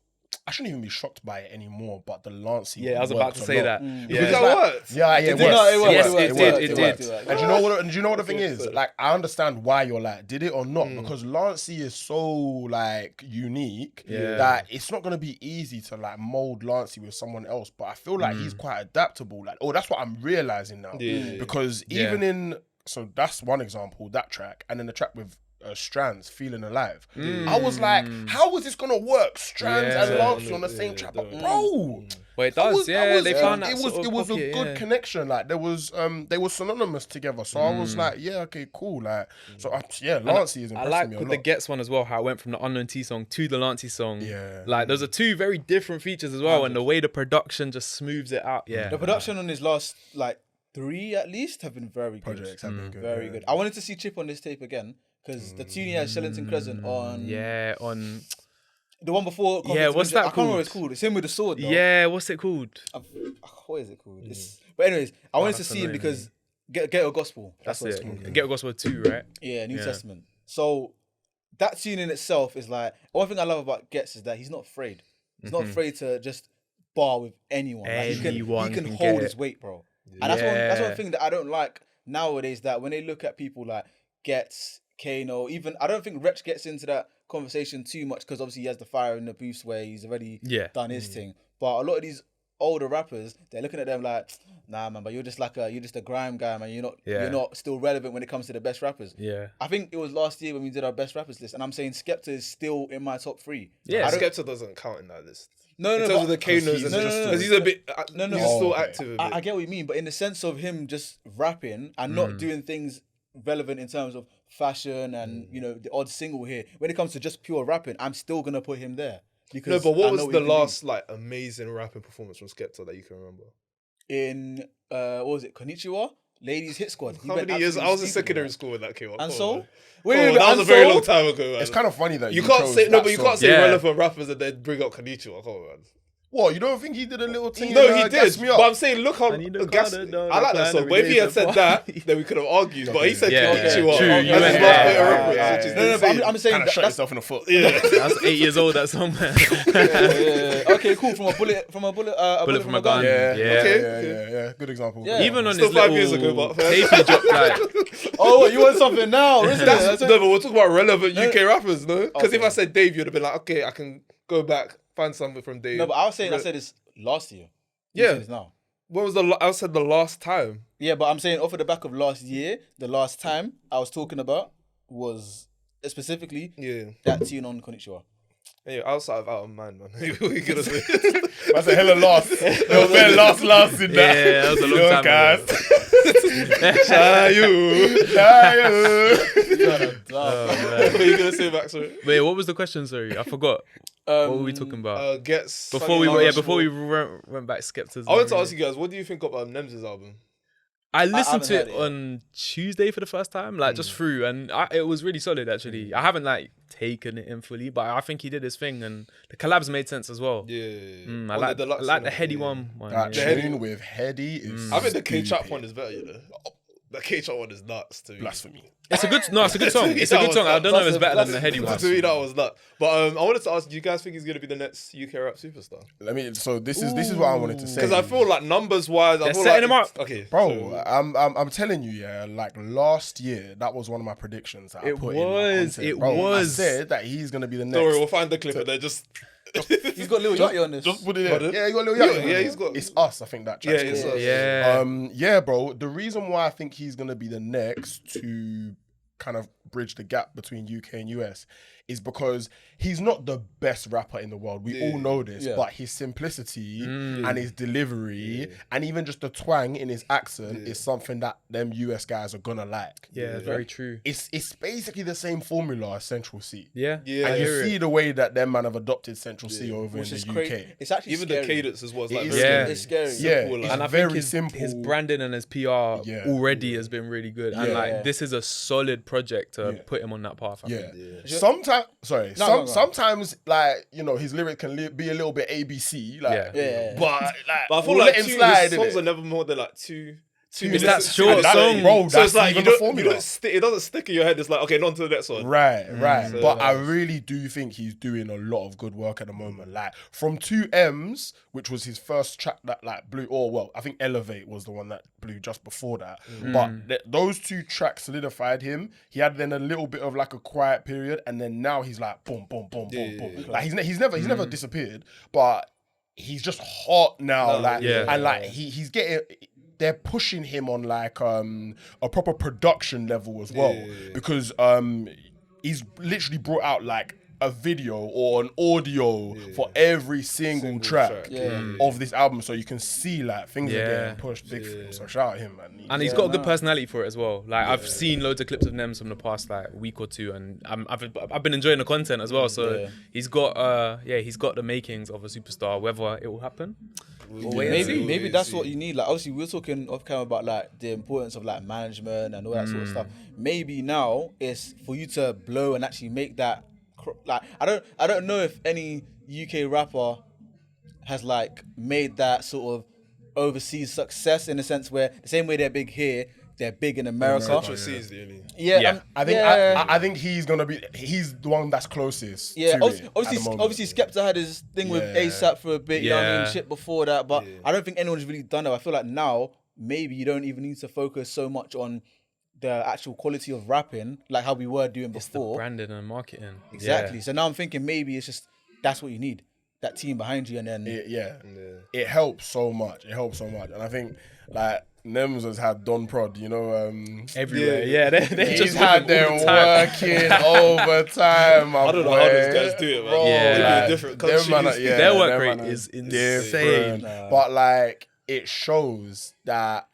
I shouldn't even be shocked by it anymore, but the lancey. Yeah, I was about to say that. Because that worked. Yeah, it It worked. worked. And do you know what the thing is? Like, I understand why you're like, did it or not? Because Lancey is so like unique that it's not gonna be easy to like mold Lancey with someone else. But I feel like he's quite adaptable. Like, that's what I'm realizing now. Because even in, so that's one example, that track, and then the track with Strands, Feeling Alive. I was like, how is this gonna work? Strands and Lancey on the same track, but bro. Well, it does. They found that. It was a good connection. Like there was, they were synonymous together. So I was like, yeah, okay, cool. Like, so Lancey is impressing I like me a with lot. the Ghetts one as well, how it went from the unknownT song to the Lancey song. Yeah. Like those are two very different features as well, and the way the production just smooths it out. Yeah. The production on his last like 3 at least have been very good. Projects have been good. Very good. I wanted to see Chip on this tape again, because the tune he had Shellington Crescent on. Yeah, on. The one before. Yeah, what's that I can't remember what it's called? called. It's him with the sword, though. Yeah, what's it called? What is it called? But anyways, I wanted to see him because Ghetto Gospel. That's what it's it. called. Ghetto Gospel 2, right? Yeah, New Testament. So that tune in itself is like, one thing I love about Ghetts is that he's not afraid. He's not afraid to just bar with anyone. Like, he can hold his weight, bro. And that's one thing that I don't like nowadays, that when they look at people like Ghetts, Kano, even, I don't think Wretch gets into that conversation too much, because obviously he has the fire in the booths where he's already done his thing. But a lot of these older rappers, they're looking at them like, nah, man, but you're just a grime guy, man. You're not still relevant when it comes to the best rappers. Yeah. I think it was last year when we did our best rappers list, and I'm saying Skepta is still in my top 3. Yeah, Skepta doesn't count in that list. No, in terms of the Kanos, because he's a bit, he's still active a bit. I get what you mean, but in the sense of him just rapping and not doing things relevant in terms of fashion and the odd single here, when it comes to just pure rapping, I'm still gonna put him there. Because no, but what was the last like amazing rapping performance from Skepta that you can remember? In what was it, Konnichiwa? Ladies Hit Squad. How many years? I was in secondary school when that came up. And so? Wait, that was a very long time ago, man. It's kind of funny that you can't say but you can't say relevant rappers and then bring up Konnichiwa. Come on, man. What, you don't think he did a little thing? No, he did. But I'm saying, look how I like that song. But if he had said that, then we could have argued. But he said Konnichiwa. True, you went there. No, but I'm saying kind of shot yourself in the foot. Yeah, that's 8 years old. That song, man. Okay, cool. From a bullet from a gun. Yeah. Good example. Yeah. Even on still his 5 little years ago, but tape he dropped, like, Oh, you want something now? Isn't it? no, but we're talking about relevant UK rappers, no? Because if I said Dave, you'd have been like, okay, I can go back, find something from Dave. No, but I said this last year. Yeah. This now. When was I said the last time? Yeah, but I'm saying off of the back of last year, the last time I was talking about was specifically that tune on Konnichiwa. Anyway, outside of Out of Mind, man. What are you gonna say? That's a hella loss. There was last in that. Yeah, that was a long time ago. What are you gonna say, Max? Wait, what was the question? Sorry, I forgot. What were we talking about? Ghetts. Before we went back Skepta's. I want to ask you guys, what do you think about Nemz's album? I listened to it on Tuesday for the first time, like just through, and it was really solid actually. I haven't like taken it in fully, but I think he did his thing, and the collabs made sense as well. Yeah, I like the Heady one. That tune with Heady is. I think the K-Trap one is better, you know. The K-Trap one is nuts to me. Blasphemy. It's a good song. It's a good song. I don't know if it's better than the Heady one. To me, that was nuts. But I wanted to ask, do you guys think he's gonna be the next UK rap superstar? So this is what I wanted to say. Because I feel like numbers wise, they're setting him up. Okay, bro. I'm telling you, like last year, that was one of my predictions. That I put in my content. I said that he's gonna be the next. Don't worry, we'll find the clip and then just. He's got Lil Yachty on this. Just put it in. Yeah, he got Lil Yachty. Yeah, he's got. It's Us, I think that track's it's called. Us. Yeah. Bro. The reason why I think he's gonna be the next to kind of bridge the gap between UK and US is because he's not the best rapper in the world. We all know this, but his simplicity and his delivery and even just the twang in his accent is something that them US guys are gonna like. Yeah, very true. It's basically the same formula as Central C. Yeah. And you see the way that them man have adopted Central C over in the UK. It's actually even scary. the cadence as well. It's like It's scary. Simple, and I very think simple. his branding and his PR already has been really good. And like this is a solid project to put him on that path. I think. Sometimes like, you know, his lyrics can be a little bit ABC, like, but like, I feel like his songs are never more than like 2 minutes. That's short song. Bro, So it's like you don't it doesn't stick in your head. It's like, okay, on to the next one. Right. So But I really do think he's doing a lot of good work at the moment. Like from 2Ms, which was his first track that like blew, or well, I think Elevate was the one that blew just before that. But those 2 tracks solidified him. He had then a little bit of like a quiet period, and then now he's like boom. Like he's never disappeared, but he's just hot now. And like he's getting. They're pushing him on like a proper production level as well, because he's literally brought out like a video or an audio for every single track of this album, so you can see like things are getting pushed big for him. So shout out him, man. And he's got a good personality for it as well. Like I've seen loads of clips of Nems from the past like week or two, and I've been enjoying the content as well. So he's got the makings of a superstar. Whether it will happen, maybe that's what you need. Like obviously we were talking off camera about like the importance of like management and all that sort of stuff. Maybe now it's for you to blow and actually make that. Like I don't know if any UK rapper has like made that sort of overseas success in a sense where the same way they're big here, they're big in America. I think he's gonna be. He's the one that's closest. Yeah, to obviously, Skepta had his thing with ASAP for a bit. You know what I mean? Shit before that, but I don't think anyone's really done it. I feel like now maybe you don't even need to focus so much on the actual quality of rapping, like how we were doing before. It's the branding and marketing. Exactly. So now I'm thinking maybe it's just that's what you need. That team behind you, and then it helps so much. And I think like Nems has had Don Prod, you know, everywhere. They're just had them working overtime. I don't know how these guys do it, man. Bro, like, different countries. Their work rate is insane. But like it shows that,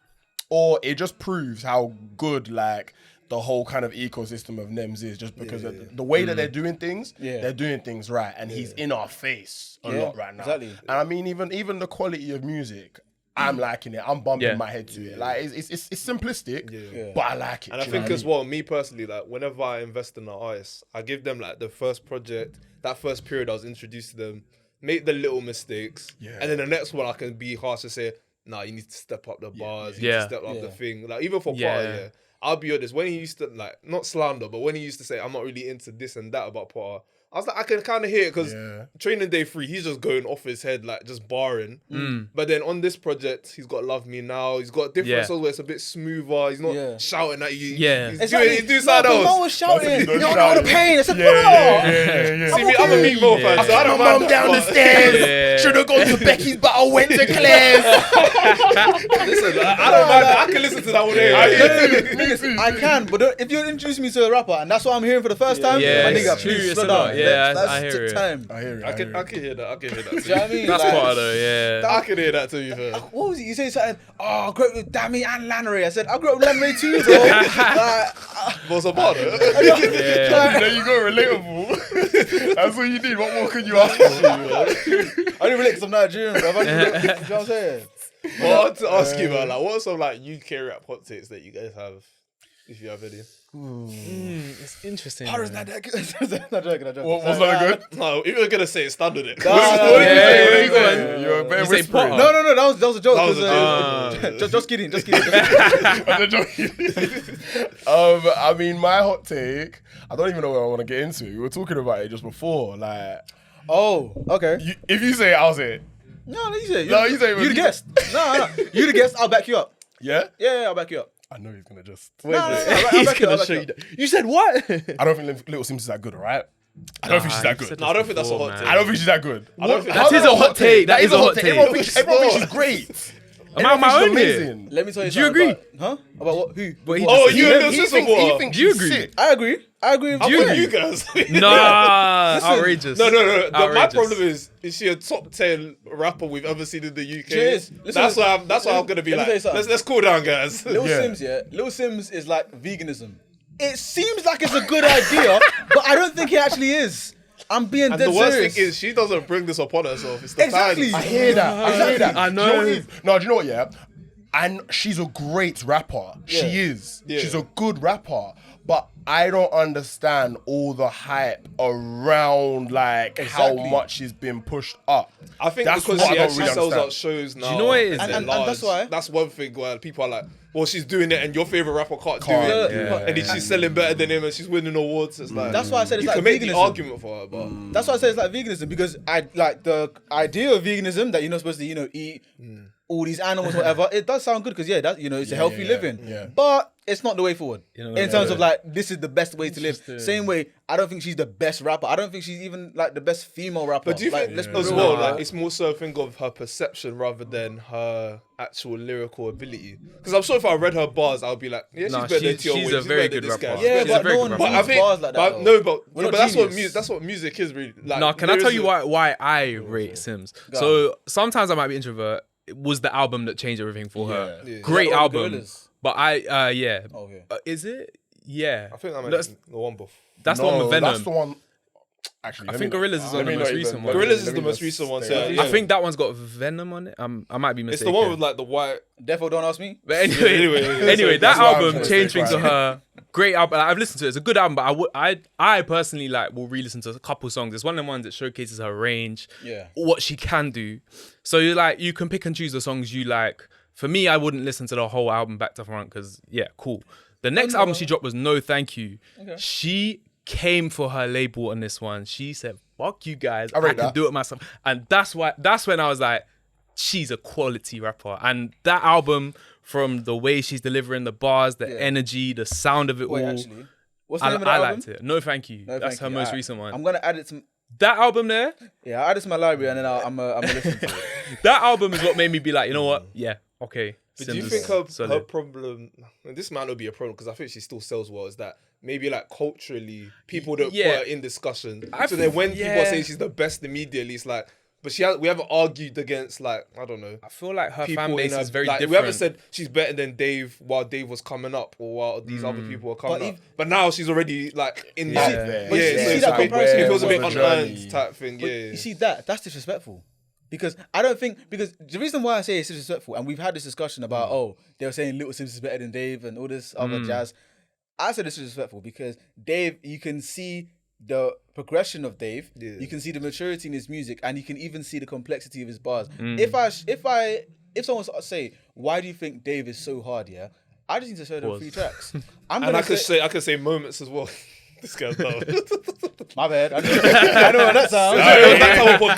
or it just proves how good like the whole kind of ecosystem of Nems is, just because of the way that they're doing things. They're doing things right, and he's in our face a lot right now. Exactly. And I mean, even the quality of music, I'm liking it. I'm bumping my head to it. Like it's simplistic, but I like it. And I think as well, me personally, like whenever I invest in an artist, I give them like the first project, that first period I was introduced to them, make the little mistakes, and then the next one I can be harsh to say, nah, you need to step up the bars, you need to step up the thing. Like even for Potter, I'll be honest, when he used to like not slander, but when he used to say I'm not really into this and that about Potter, I was like, I can kind of hear it because Training Day 3, he's just going off his head, like just barring. But then on this project, he's got Love Me Now. He's got different songs where it's a bit smoother. He's not shouting at you. He's doing something else. No one was shouting. You don't know the pain. I said, put it on. See, I'm a Meat Mill fan, so I don't mind. Mum down the stairs. Should have gone to Becky's, but I went to Claire's. Listen, I don't mind that. I can listen to that one day. I can, but if you introduce me to a rapper and that's what I'm hearing for the first time, my nigga, please slow down. I hear it. I hear it. I can hear that. Do you know what I mean? That's part of it, I can hear that too, you know. What was it? You say something, I grew up with Dammy and Lannery. I said, I grew up with Lannery too, bro. What's about it? There you go, relatable. That's what you need. What more can you ask for? I didn't relate because I'm Nigerian, bro. You know what I'm saying? Well, I want to ask you, man, like, what are some like UK rap hot takes that you guys have, if you have any? It's interesting. How is that good? Not joking. What was that good? No, you were gonna say it standard it. What did you say? You're a better whispering. No, that was a joke. That was a joke. Just kidding. I mean, my hot take, I don't even know where I want to get into it. We were talking about it just before. Like, oh, okay. If you say it, I'll say it. No, you say it. No, you say it. You the guest. No. You the guest. I'll back you up. Yeah? Yeah, I'll back you up. I know he's gonna just. I'll back you up. You said what? I don't think Little Sims is that good, alright? I don't think she's that good. No, I don't think that's a hot take. I don't think she's that good. That is a hot take. That is a hot take. Everyone thinks she's great. Am I on my own here? Let me tell you. Do you agree? About what? Who? Oh, you and Lil Sis he thinks Do you she's agree? sick. I agree. I agree with I'm you. with you guys. Nah, outrageous. No. My Outrageous. problem is she a top 10 rapper we've ever seen in the UK? She is. That's why I'm gonna be let me like, tell you let's cool down, guys. Lil Sims, Lil Sims is like veganism. It seems like it's a good idea, but I don't think it actually is. I'm being And dead the worst serious. thing is she doesn't bring this upon herself. It's the Exactly. fans. I hear that. I Do you know what know. it is? No, do you know what? Yeah, and she's a great rapper. She is. Yeah. She's a good rapper. But I don't understand all the hype around like how much she's been pushed up. I think That's because what she I don't actually really sells understand. out shows now. you know what it is? And, And large. that's why. That's one thing where people are like, well, she's doing it and your favorite rapper can't do Can't, it. yeah. And then she's selling better than him and she's winning awards. It's like, That's why I said it's you like can make the veganism. argument for her, but That's why I say it's like veganism, because I like the idea of veganism that you're not supposed to, eat all these animals, whatever. It does sound good because that it's a healthy living. Yeah. But it's not the way forward. know, In terms of like this is the best way to live. Same way, I don't think she's the best rapper. I don't think she's even like the best female rapper. But do you like, think let's be as real. well, like it's more so a thing of her perception rather than her actual lyrical ability? Because I'm sure if I read her bars, I'll be like, yeah, she's Nah, better than she's Tion a Wayne, very better than good this rapper. guy. Yeah, She's a but very no good one rapper. But I reads think, bars like that. but, though. no, but, We're yeah, not but genius. that's what music is really like. No, can I tell you lyricism. why I rate Sims? So sometimes I might be introvert. It was the album that changed everything for her. Yeah. Great Is that the one with album. Gorillaz? But yeah. Okay. Is it? Yeah. I think that might That's, be the one before. that's the one with Venom. That's the one. Actually, I think Gorillaz is on the most recent one. Gorillaz is the most recent one, so yeah. I think that one's got Venom on it. I might be It's mistaken. the one with like the white. Therefore, don't ask me. But anyway, that that's why I'm album trying to changed stay things for quiet. her. Great album. I've listened to it. It's a good album, but I personally will re-listen to a couple songs. It's one of them ones that showcases her range, what she can do. So you can pick and choose the songs you like. For me, I wouldn't listen to the whole album back to front because cool. The next album she dropped was No Thank You. Okay. She came for her label on this one. She said, "Fuck you guys, I can do it myself." And that's when I was like, she's a quality rapper. And that album, from the way she's delivering the bars, the energy, the sound of it all. Actually, what's the name of the I album? liked it. No Thank You. No, That's Thank her You. most Alright. recent one. I'm gonna add it to. That album there, I'll add it to my library and then I'm gonna listen to it. that album is what made me be like, you know what? Yeah, okay. But do you think her problem? And this might not be a problem because I think she still sells well. Is that maybe like culturally people don't put her in discussion. So then when people are saying she's the best immediately, it's like. But we haven't argued against like, I don't know. I feel like her people fan base in her- is very like, different. We haven't said she's better than Dave while Dave was coming up or while these other people were coming up. But now she's already like in that. there. But you so see it's that like, comparison it feels a with bit the unearned journey. type thing. But Yeah. you see that's disrespectful. Because I don't think, because the reason why I say it's disrespectful, and we've had this discussion about, they were saying Little Sims is better than Dave and all this other jazz. I said it's disrespectful because Dave, you can see the progression of Dave, you can see the maturity in his music, and you can even see the complexity of his bars. If someone say, why do you think Dave is so hard? Yeah, I just need to show them 3 tracks. And I could say moments as well. This guy's dumb. My bad. I know what that sounds. That type of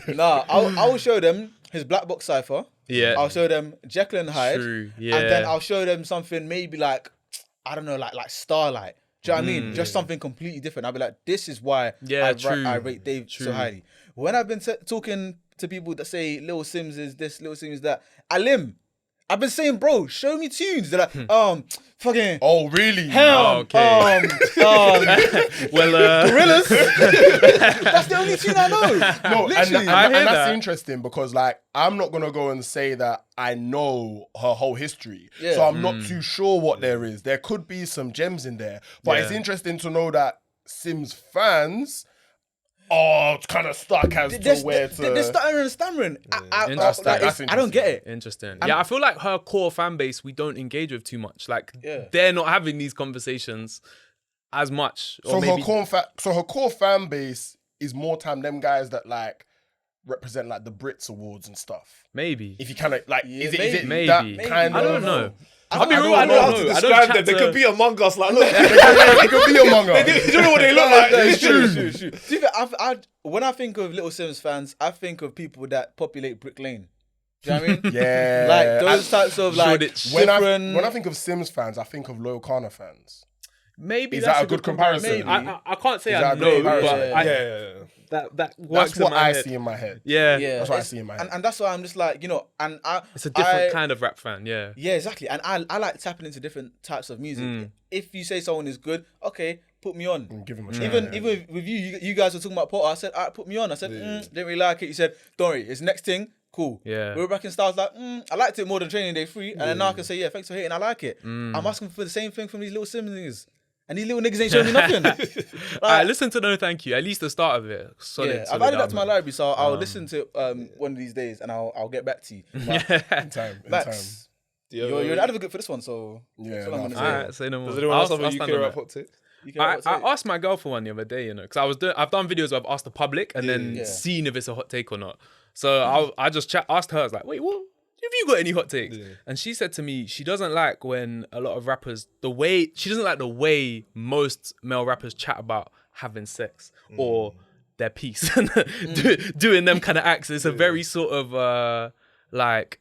podcast. Nah, I will show them his Black Box Cypher. Yeah. I'll show them Jekyll and Hyde. True, yeah. And then I'll show them something maybe like, I don't know, like Starlight. Do you know what I mean? Just something completely different. I'll be like, this is why I rate Dave so highly. When I've been talking to people that say Lil Sims is this, Lil Sims is that, I've been saying, bro, show me tunes. They're like, fucking. Oh, really? Okay. Gorillas. That's the only tune I know. No, Literally. and hear that's that. interesting because, like, I'm not gonna go and say that I know her whole history, Yeah. so I'm not too sure what there is. There could be some gems in there, but it's interesting to know that Sims fans are kind of stuck as to where to. They're stuttering and stammering. Interesting. I don't get it. Interesting. Yeah, I feel like her core fan base we don't engage with too much. Like they're not having these conversations as much. So her core fan base is more time them guys that like represent like the Brits Awards and stuff. Maybe. If you kind of like, is it maybe. that kind I of? don't know. I'll be real. I don't know how to I don't describe chat them. They to- could be among us. Like, look, They could be among us. you don't know what they look like. It's true. To be fair, when I think of Little Sims fans, I think of people that populate Brick Lane. Do you know what I mean? Yeah. Like those types of like Shoreditch. When different. I think of Sims fans, I think of Loyal Kana fans. Maybe is that's that a good comparison? Maybe. I can't say Is I that a good know, but comparison? that works That's what in my I head. see in my head. Yeah, That's what I see in my head. And that's why I'm just like, it's a different kind of rap fan. Yeah, exactly. And I like tapping into different types of music. If you say someone is good, okay, put me on. Give him a try. Even with you guys were talking about Potter. I said, all right, put me on. I said, didn't really like it. You said, don't worry, it's next thing. Cool. Yeah. We were back in Styles like, I liked it more than Training Day 3. And then now I can say, yeah, thanks for hating. I like it. I'm asking for the same thing from these little Simmons. And these little niggas ain't showing me nothing. Alright, listen to No Thank You. At least the start of it. Solid, I've added that to my library, so I'll listen to it one of these days and I'll get back to you. In time. Max, you're an advocate for this one, so Yeah. I'm gonna say. Alright, say no more. Does anyone else have a I'll stand UK on rap that. hot take? I asked my girl for one the other day, because I've done videos where I've asked the public and then seen if it's a hot take or not. So I just asked her, I was like, wait, what? Have you got any hot takes? Yeah. And she said to me, she doesn't like when a lot of rappers, she doesn't like the way most male rappers chat about having sex or their piece, doing them kind of acts. It's a very sort of like,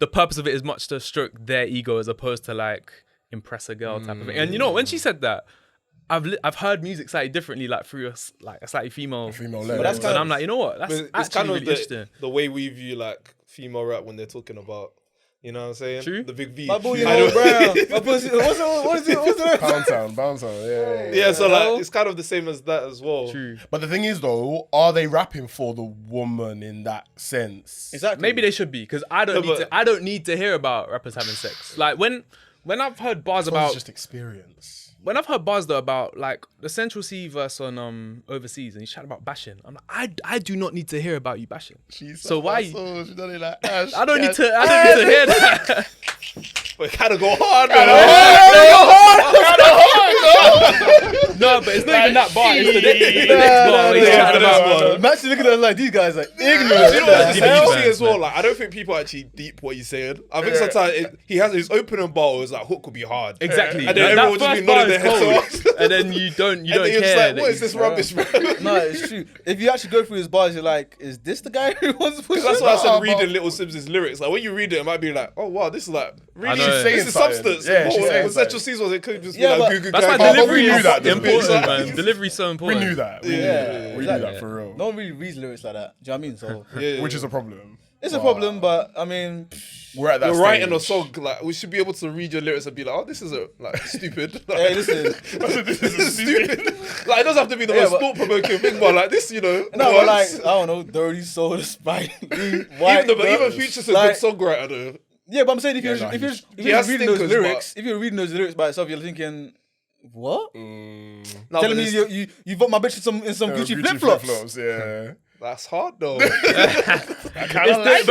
the purpose of it is much to stroke their ego as opposed to like impress a girl type of thing. And when she said that, I've heard music slightly differently, like through a slightly female lens. That's and I'm like, you know what? That's It's kind of really interesting. the way we view like female rap when they're talking about, you know what I'm saying? True. The big V. My boy, bro. My pussy. What's it? Bounce on. Yeah. Yeah, so like it's kind of the same as that as well. True. But the thing is, though, are they rapping for the woman in that sense? Exactly. Maybe they should be, because I don't need to hear about rappers having sex. Like when I've heard bars It's about just experience. When I've heard bars though about like the Central C verse on Overseas, and he's chatting about bashing, I'm like, I do not need to hear about you bashing. So why? She done it like, I don't need to hear that. But it kind of go hard, No, but it's not even that bar. It's the next bar. He's chatting about. Max is looking at us like these guys like ignorant. You know what's Deep the fans, as well? Like, I don't think people actually deep what he's saying. I think sometimes he has his opening bar is like hook could be hard. Exactly. And then everyone just be nodding their heads off. And then you don't And then you're just care. like, what is this rubbish, bro? No, it's true. If you actually go through his bars, you're like, is this the guy who wants to push? That's why I said reading Little Sims' lyrics. Like when you read it might be like, oh wow, this is like really this is substance. Yeah, she's saying Central C's was it could just be Yeah, like but goo goo That's why gaga. delivery we knew is that, important, man. Delivery is so We important. knew that. We knew that for real. No one really reads lyrics like that. Do you know what I mean? So Yeah. Which is a problem. it's a problem, but I mean, We're at that You're stage. writing a song, like we should be able to read your lyrics and be like, oh, this is stupid. Like, hey, listen. This is stupid. Like it doesn't have to be the most thought provoking thing, but like this, No, but like I don't know, dirty soul, spine, white. Even Future's a good songwriter though. Yeah, but I'm saying if you're has reading those stinkers, lyrics, if you're reading those lyrics by itself, you're thinking, what? No, Telling but me you bought my bitch in some Gucci flip flops. Yeah. that's hard though. But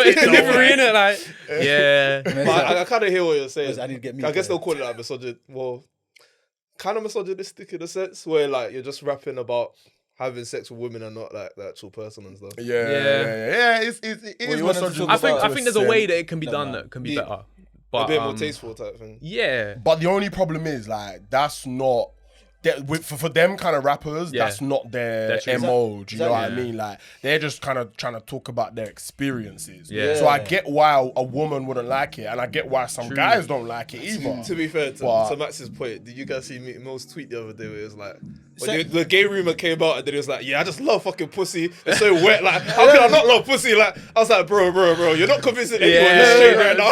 it's delivery, innit? Like, yeah. But I kind of hear what you're saying. I need to get me. I guess they'll call it like kind of misogynistic in a sense, where like you're just rapping about having sex with women and not like the actual person and stuff. Yeah. It is misogynistic. I think there's a way that it can be done that can be better. But, a bit more tasteful type thing. Yeah. But the only problem is like that's not for them kind of rappers. That's not their MO. Do you know what I mean? Like they're just kind of trying to talk about their experiences. Yeah. So I get why a woman wouldn't like it, and I get why some guys don't like it either. To be fair, to Max's point, did you guys see Mil's tweet the other day where it was like, when the gay rumor came out and then it was like, yeah, I just love fucking pussy. It's so wet. Like, how can I not love pussy? Like, I was like, bro, you're not convincing anyone. You're straight right now.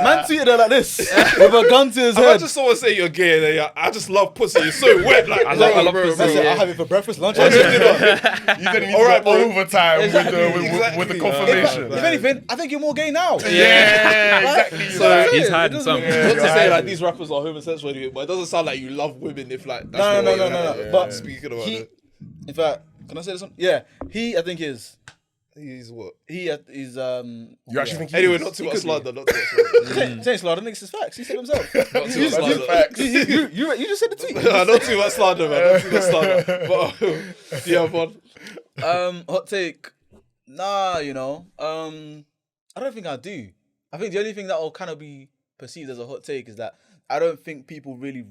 Man tweeted her like this with a gun to his head. I just someone say you're gay and then I just love pussy. It's so wet. Like, I love pussy. I have it for breakfast, lunch. You didn't need to go overtime with the confirmation. If anything, I think you're more gay now. Yeah, exactly. So he's hiding something. not to say like these rappers are homosexual, but it doesn't sound like you love women if like that's No. But speaking about it. In fact, can I say this one? Yeah, I think is. He's what? He's You actually think? Anyway, not too much slander. Not too much slander. Saying slander, niggas is facts. He said himself. Not too much slander. You just said the tweet. Not too much slander, man. Not too much slander. But do you have one? Hot take. Nah, I don't think I do. I think the only thing that will kind of be perceived as a hot take is that I don't think people really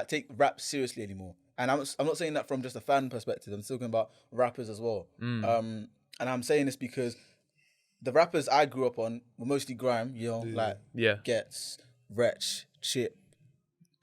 take rap seriously anymore. And I'm not saying that from just a fan perspective. I'm talking about rappers as well. And I'm saying this because the rappers I grew up on were mostly grime, like Ghetts, Wretch, Chip,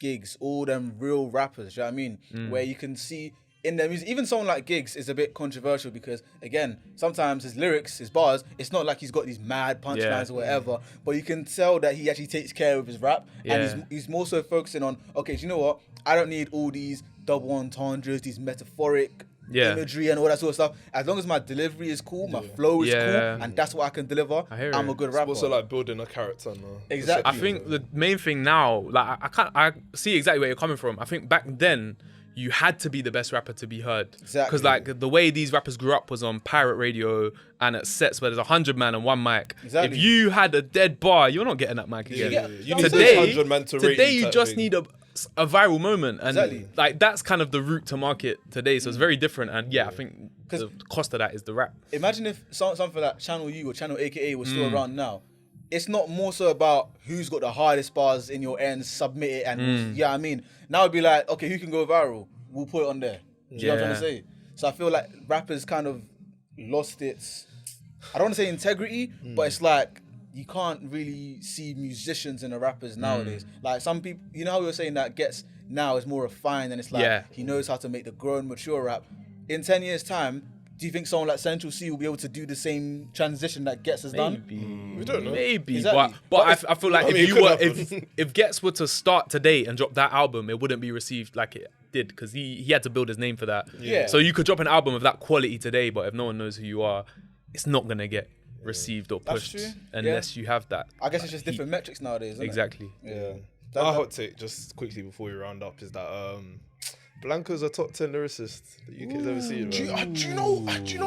Giggs, all them real rappers, you know what I mean? Where you can see in their music, even someone like Giggs is a bit controversial because, again, sometimes his lyrics, his bars, it's not like he's got these mad punchlines or whatever, but you can tell that he actually takes care of his rap, and he's more so focusing on, okay, do you know what? I don't need all these double entendres, these metaphoric imagery and all that sort of stuff. As long as my delivery is cool, my flow is cool, and that's what I can deliver, I'm a good rapper. It's also like building a character now. Exactly. I think the main thing now, like I see exactly where you're coming from. I think back then you had to be the best rapper to be heard. Exactly. Because like the way these rappers grew up was on pirate radio and at sets where there's 100 man and one mic. Exactly. If you had a dead bar, you're not getting that mic again. You need 100 man to rate today you type just thing. need a viral moment, and Exactly. like that's kind of the route to market today. So it's very different, and I think the cost of that is the rap. Imagine if something like Channel U or Channel AKA was still around now. It's not more so about who's got the hardest bars in your ends, submit it, and I mean, now it'd be like, okay, who can go viral? We'll put it on there. Do you know what I'm trying to say? So I feel like rappers kind of lost its, I don't want to say integrity, but it's like you can't really see musicians in the rappers nowadays. Like some people, you know how we were saying that Ghetts now is more refined and it's like he knows how to make the grown, mature rap. In 10 years' time, do you think someone like Central C will be able to do the same transition that Ghetts has done? We don't know. Maybe, Exactly. but I feel like I mean, if Ghetts were to start today and drop that album, it wouldn't be received like it did because he had to build his name for that. Yeah. So you could drop an album of that quality today, but if no one knows who you are, it's not gonna get received or pushed true. unless you have that. I guess it's just different metrics nowadays, isn't Exactly. it? My hot take, just quickly before we round up, is that Blanco's a top 10 lyricist that you kids ever seen. Do you know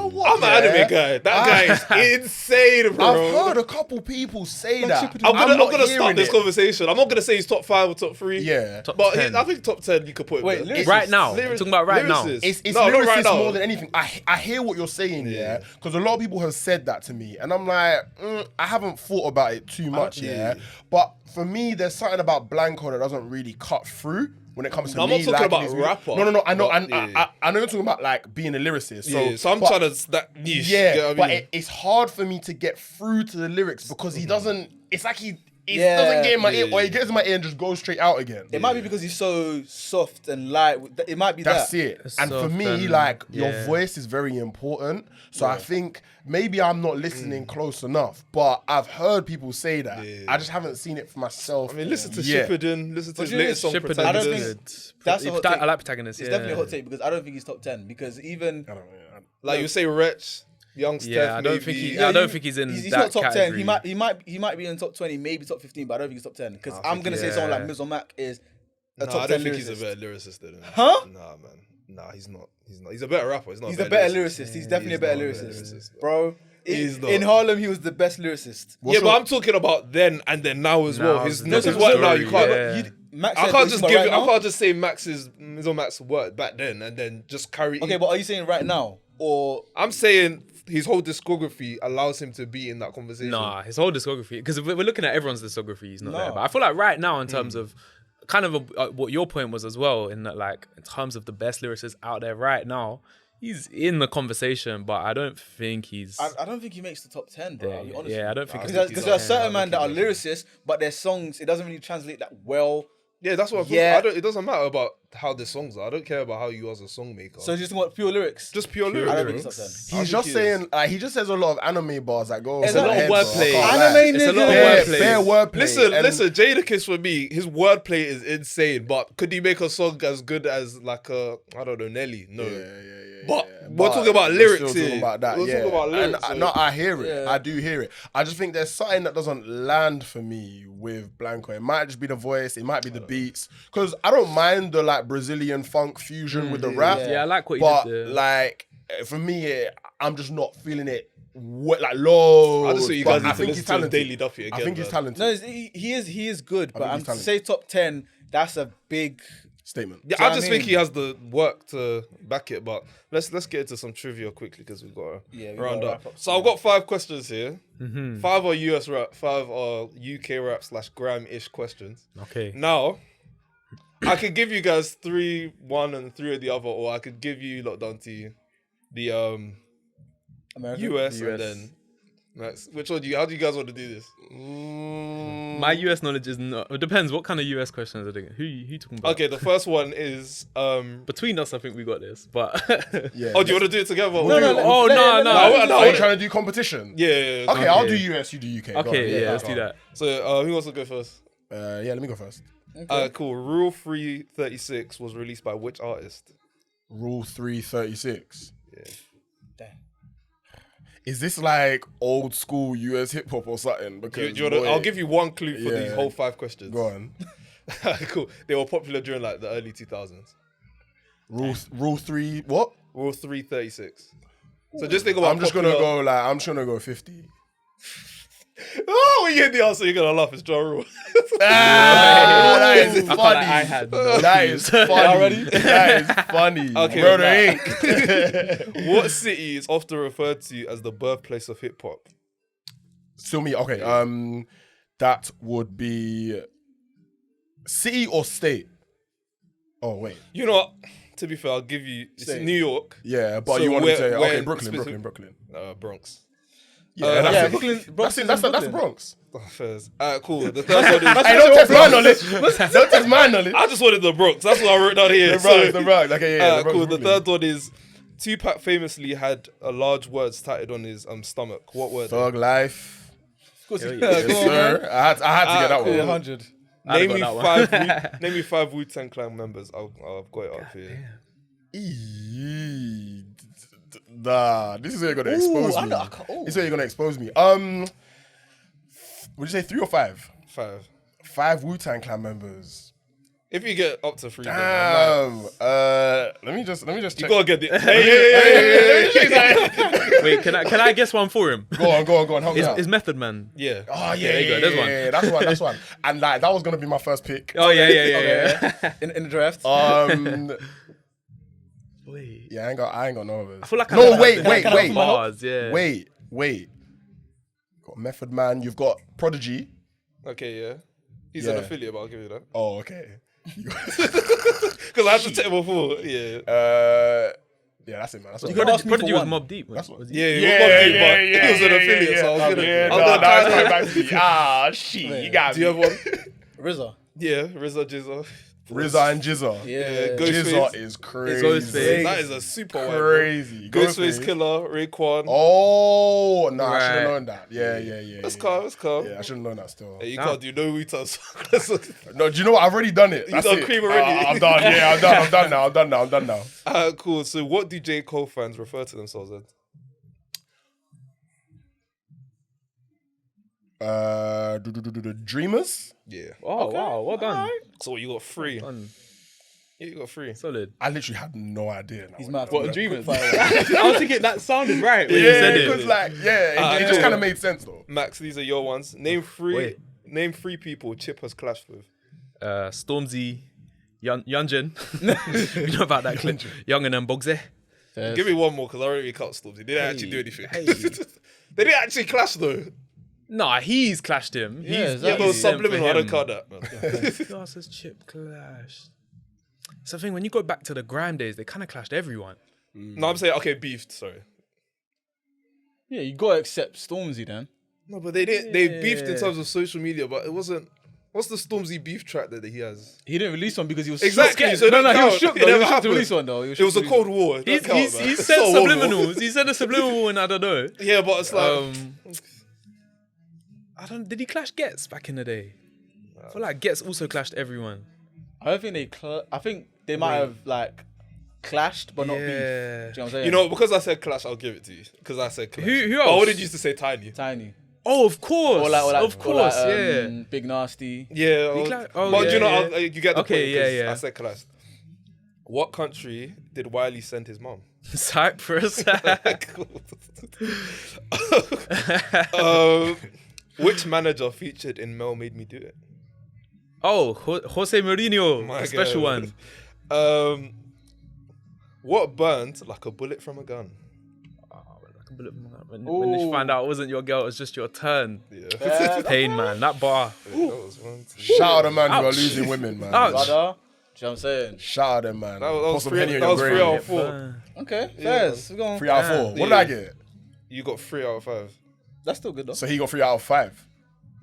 what? I'm an anime guy. That guy is insane, bro. I've heard a couple people say that. I'm not gonna start hearing this it. conversation. I'm not gonna say he's top 5 or top 3. Yeah. But 10. I think top 10 you could put him Wait, there. lyricist. Right now, you're talking about right now. It's No, not lyricist right now. more than anything. I hear what you're saying, because a lot of people have said that to me, and I'm like, I haven't thought about it too much, But for me, there's something about Blanco that doesn't really cut through when it comes to I'm me not talking liking about his music. rapper. No. I know. But, I know you're talking about like being a lyricist. So I'm but- trying to that niche. Yeah, you know what but I mean? it's hard for me to get through to the lyrics because he doesn't. It's like he doesn't get in my ear, or he gets in my ear and just goes straight out again. It might be because he's so soft and light. It might be That's that. it. And for soft me, and- like your voice is very important. So I think maybe I'm not listening close enough, but I've heard people say that. I just haven't seen it for myself. I mean, listen to yet. Shipperden, listen to his you know, latest song, Shipperden I don't Protagonist. think that's a hot take. I like Protagonist. It's definitely a hot take because I don't think he's top 10 because even Like you say, Wretch, Young Steph, Yeah, I don't maybe. think he. Yeah, I don't think he's in he's that not top category. 10. He might be in top 20, maybe top 15, but I don't think he's top 10 because I'm gonna say someone like Mizzle Mac is a Nah, top I 10 don't think lyricist. he's a better lyricist than him. Huh? Nah, man. Nah, he's not. He's a better rapper. He's a better lyricist. He's definitely a better lyricist, bro. He's not. In Harlem, he was the best lyricist. Yeah, but I'm talking about then and then now as well. Now His is a different work now, you story, can't. yeah. Max I said can't he's just got give right it. I now. can't just say Mizzle Max work back then and then just carry. Okay, but are you saying right now or I'm saying his whole discography allows him to be in that conversation. Nah, his whole discography. Because we're looking at everyone's discography, he's not No. there. But I feel like right now, in terms of kind of what your point was as well, in that like in terms of the best lyricists out there right now, he's in the conversation. But I don't think he's. I don't think he makes the top 10, bro. I'll be honest. Yeah, I don't think. Because there are certain men that are lyricists, but their songs it doesn't really translate that well. Yeah, that's what. Yeah. It doesn't matter about how the songs are. I don't care about how you as a song maker. So you just want pure lyrics. just pure I don't think lyrics. it's top 10. He's just saying, like, he just says a lot of anime bars that go. It's over a lot my of head, bro. wordplay. I can't Anime lie. It's a lot of niggas. wordplay. Bare wordplay. Listen, Jadakiss for me, his wordplay is insane. But could he make a song as good as like I don't know, Nelly? No. But we're talking about lyrics We're still here. talking about that, We're talking about lyrics. And, so- no, I hear it. Yeah. I do hear it. I just think there's something that doesn't land for me with Blanco. It might just be the voice. It might be the beats. Because I don't mind the like Brazilian funk fusion with the rap. Yeah, I like what he but did there. like for me, I'm just not feeling it. Like low. I just think you guys need to listen to his Daily Duffy again. I think he's man. talented. No, he is good, but think I'm he's to talented. say top 10. That's a big. Statement. Yeah, Do you I know just what I think he has the work to back it. But let's get into some trivia quickly because we've got Yeah, we to round gotta up. wrap up So I've got 5 questions here. 5 are US rap, 5 are UK rap / gram-ish questions. Okay. Now, I could give you guys 3, 1 and 3 of the other, or I could give you lockdownT the American. US and then Max, which one how do you guys want to do this? My US knowledge is not. It depends. What kind of US questions are they? Who you talking about? Okay, the first one is between us. I think we got this, but Yeah. oh, do you want to do it together? no. Are you trying to do competition? Yeah. Okay, I'll do US, you do UK. Okay, yeah, let's do that. So who wants to go first? Yeah, let me go first. Cool. Rule 336 was released by which artist? Rule 336. Yeah. Is this like old school US hip hop or something? Because I'll give you one clue for these Yeah. whole 5 questions. Go on. Cool. They were popular during like the early 2000s. Rule 3. What? Rule 336. So just think about. I'm just gonna go 50. Oh, when you hear the answer, you're gonna laugh. It's Ja Rule. That is funny. I had no That is funny. Already? That is funny. Okay, Murder nah. Inc. What city is often referred to as the birthplace of hip hop? Still me. Okay. That would be city or state. Oh wait. You know what? To be fair, I'll give you. It's Say. New York. Yeah, but So you want to where- say where okay, Brooklyn. Bronx. Yeah, that's yeah, it. Brooklyn. That's the Bronx. Oh, fairs. Cool. The third one is. I don't test my knowledge. Don't test my knowledge. I just wanted the Bronx. That's what I wrote down here. The Bronx. Okay, yeah. the Bronx, Cool. The Brooklyn. third one is. Tupac famously had a large words tatted on his stomach. What word? Thug life. Of course, Yes, sir. I had to get that one. 100. Name me got that five. Name me 5 Wu-Tang Clan members. I've got it up here. Nah, this is where you're gonna expose me. This is where you're gonna expose me. Would you say 3 or 5? 5. 5 Wu-Tang Clan members. If you get up to 3, then I might. Let me just You check. gotta get the. Hey. Wait, can I guess one for him? Go on. Help me out. Is Method Man? Yeah. Oh yeah, there you go, there's one. That's one. And like that was gonna be my first pick. Oh yeah. In the draft. Wait. Yeah, I ain't got no others. I feel like wait. Bars, yeah. Wait. Got Method Man. You've got Prodigy. Okay, yeah. He's an Yeah. affiliate, but I'll give you that. Oh, okay. Because I had to take him before. Yeah. Yeah, that's it, man. That's You all. gotta ask me Prodigy for was one. Mobb Deep. That's what. Was Yeah, he? he was Mobb Deep, but he was an affiliate, so I was gonna. That's coming back to me. Ah, shit, you got Do me. you have one? RZA. Yeah, RZA, Jizza. RZA and Jizza. Yeah. Jizza is crazy. Ghostface. That is a super one. Crazy. Ghostface Killer, Raekwon. Oh, no, I should have Right. known that. Yeah. That's calm. That's calm. Yeah, I should have known that still. Hey, you can't do no Wu-Tang. No, do you know what? I've already done it. That's done it. cream already? I'm done. Yeah, I'm done now. Cool. So, what do J. Cole fans refer to themselves as? Dreamers? Yeah. Oh wow, well done. So you got 3. Done. Yeah, you got 3. Solid. I literally had no idea. He's mad. What, Dreamers? Quick fire. I was thinking that sounded right when you Yeah, said because it. like, it just kind of made sense though. Max, these are your ones. Name 3. Wait. Name 3 people Chip has clashed with. Stormzy, Youngin. You know about that clip? Youngin and Bogsy. Give me one more because I already cut Stormzy. They didn't actually do anything. They didn't actually clash though. Nah, he's clashed him. Yeah, He's Yeah, but it was sent for subliminal. I don't him. cut that, man. Who else has Chip clashed? It's the thing, when you go back to the grime days, they kind of clashed everyone. No, I'm saying, okay, beefed, sorry. Yeah, you gotta accept Stormzy then. No, but they didn't. They beefed in terms of social media, but it wasn't. What's the Stormzy beef track that he has? He didn't release one because he was Exactly, shook. so it no, don't he was count. shook. It Though. He never was shook to happened. release one though. It was a Cold War. It He don't count, man. said It's not a World War. subliminals. He said a subliminal and I don't know. Yeah, but it's like. Did he clash Ghetts back in the day? I feel like Ghetts also clashed everyone. I don't think they. I think they might have like clashed, but not beef. Do you know what I'm saying? You know, because I said Clash, I'll give it to you. Because I said Clash. Who But I else? wouldn't used to say Tiny. Tiny. Oh, of course. Of course, yeah. yeah. Big Nasty. Yeah. But you know, you get the Okay, point. 'Cause yeah. I said Clash. What country did Wiley send his mom? Cyprus. Which manager featured in Mel Made Me Do It? Oh, Jose Mourinho. My A special God. one. What burned like a bullet from a gun? When you find out it wasn't your girl, it was just your turn. Yeah. Pain, man. That bar. That was one, two. Shout out the man who are Ouch. losing women, man. Ouch. Brother. Do you know what I'm saying? Shout out them, man. That Pour was some 3 Henny on that your was 3 grave. out of 4. Okay, fairs. We're going. 3 out of 4. What did Yeah. I get? You got 3 out of 5. That's still good though. So he got 3 out of 5.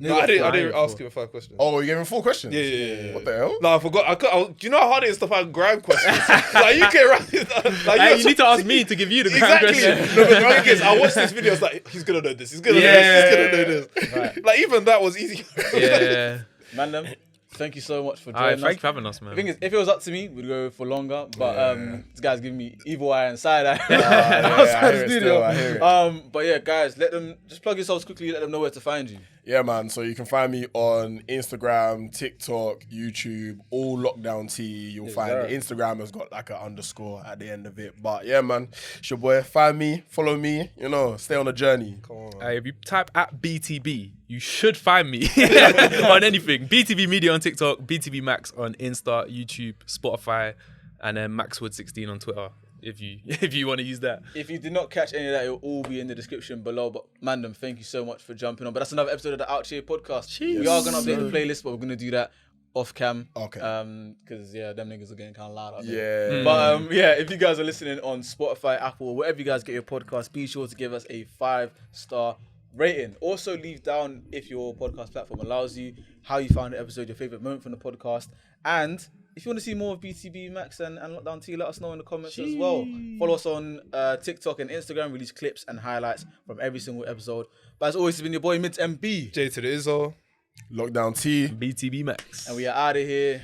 No, I didn't ask him 5 questions. Oh, you gave him 4 questions? Yeah. What the hell? No, I forgot. Do you know how hard it is to find grand questions? Like, you can write it. Like, you need to ask me to give you the grand question. No, but the thing is, I watched this video. It's like, he's going to know this. He's going to know this. He's going to know this. Right. Like, even that was easy. Yeah. Man, thank you so much for joining us. Thank you for having us, man. The thing is, if it was up to me, we'd go for longer. But this guy's giving me evil eye and side eye outside the studio. I hear it. But yeah, guys, let them just plug yourselves quickly. Let them know where to find you. Yeah, man. So you can find me on Instagram, TikTok, YouTube, all lockdownT. You'll find it. Instagram has got like an underscore at the end of it. But yeah, man, it's your boy. Find me, follow me. You know, stay on the journey. Come on. If you type at BTB, you should find me on anything. BTB Media on TikTok, BTBMax on Insta, YouTube, Spotify, and then Maxwood16 on Twitter. If you want to use that. If you did not catch any of that, it'll all be in the description below. But Mandem, thank you so much for jumping on. But that's another episode of the Outchea Podcast. Jeez. We are gonna update the playlist, but we're gonna do that off cam. Okay. Because them niggas are getting kind of loud out there. Yeah. But if you guys are listening on Spotify, Apple, or wherever you guys get your podcast, be sure to give us a 5-star rating. Also, leave down, if your podcast platform allows you, how you found the episode, your favorite moment from the podcast, and if you want to see more of BTBMax and lockdownT, let us know in the comments as well. Follow us on TikTok and Instagram. Release clips and highlights from every single episode. But as always, it's been your boy Mids MB. J to the Izzo. lockdownT. BTBMax. And we are out of here.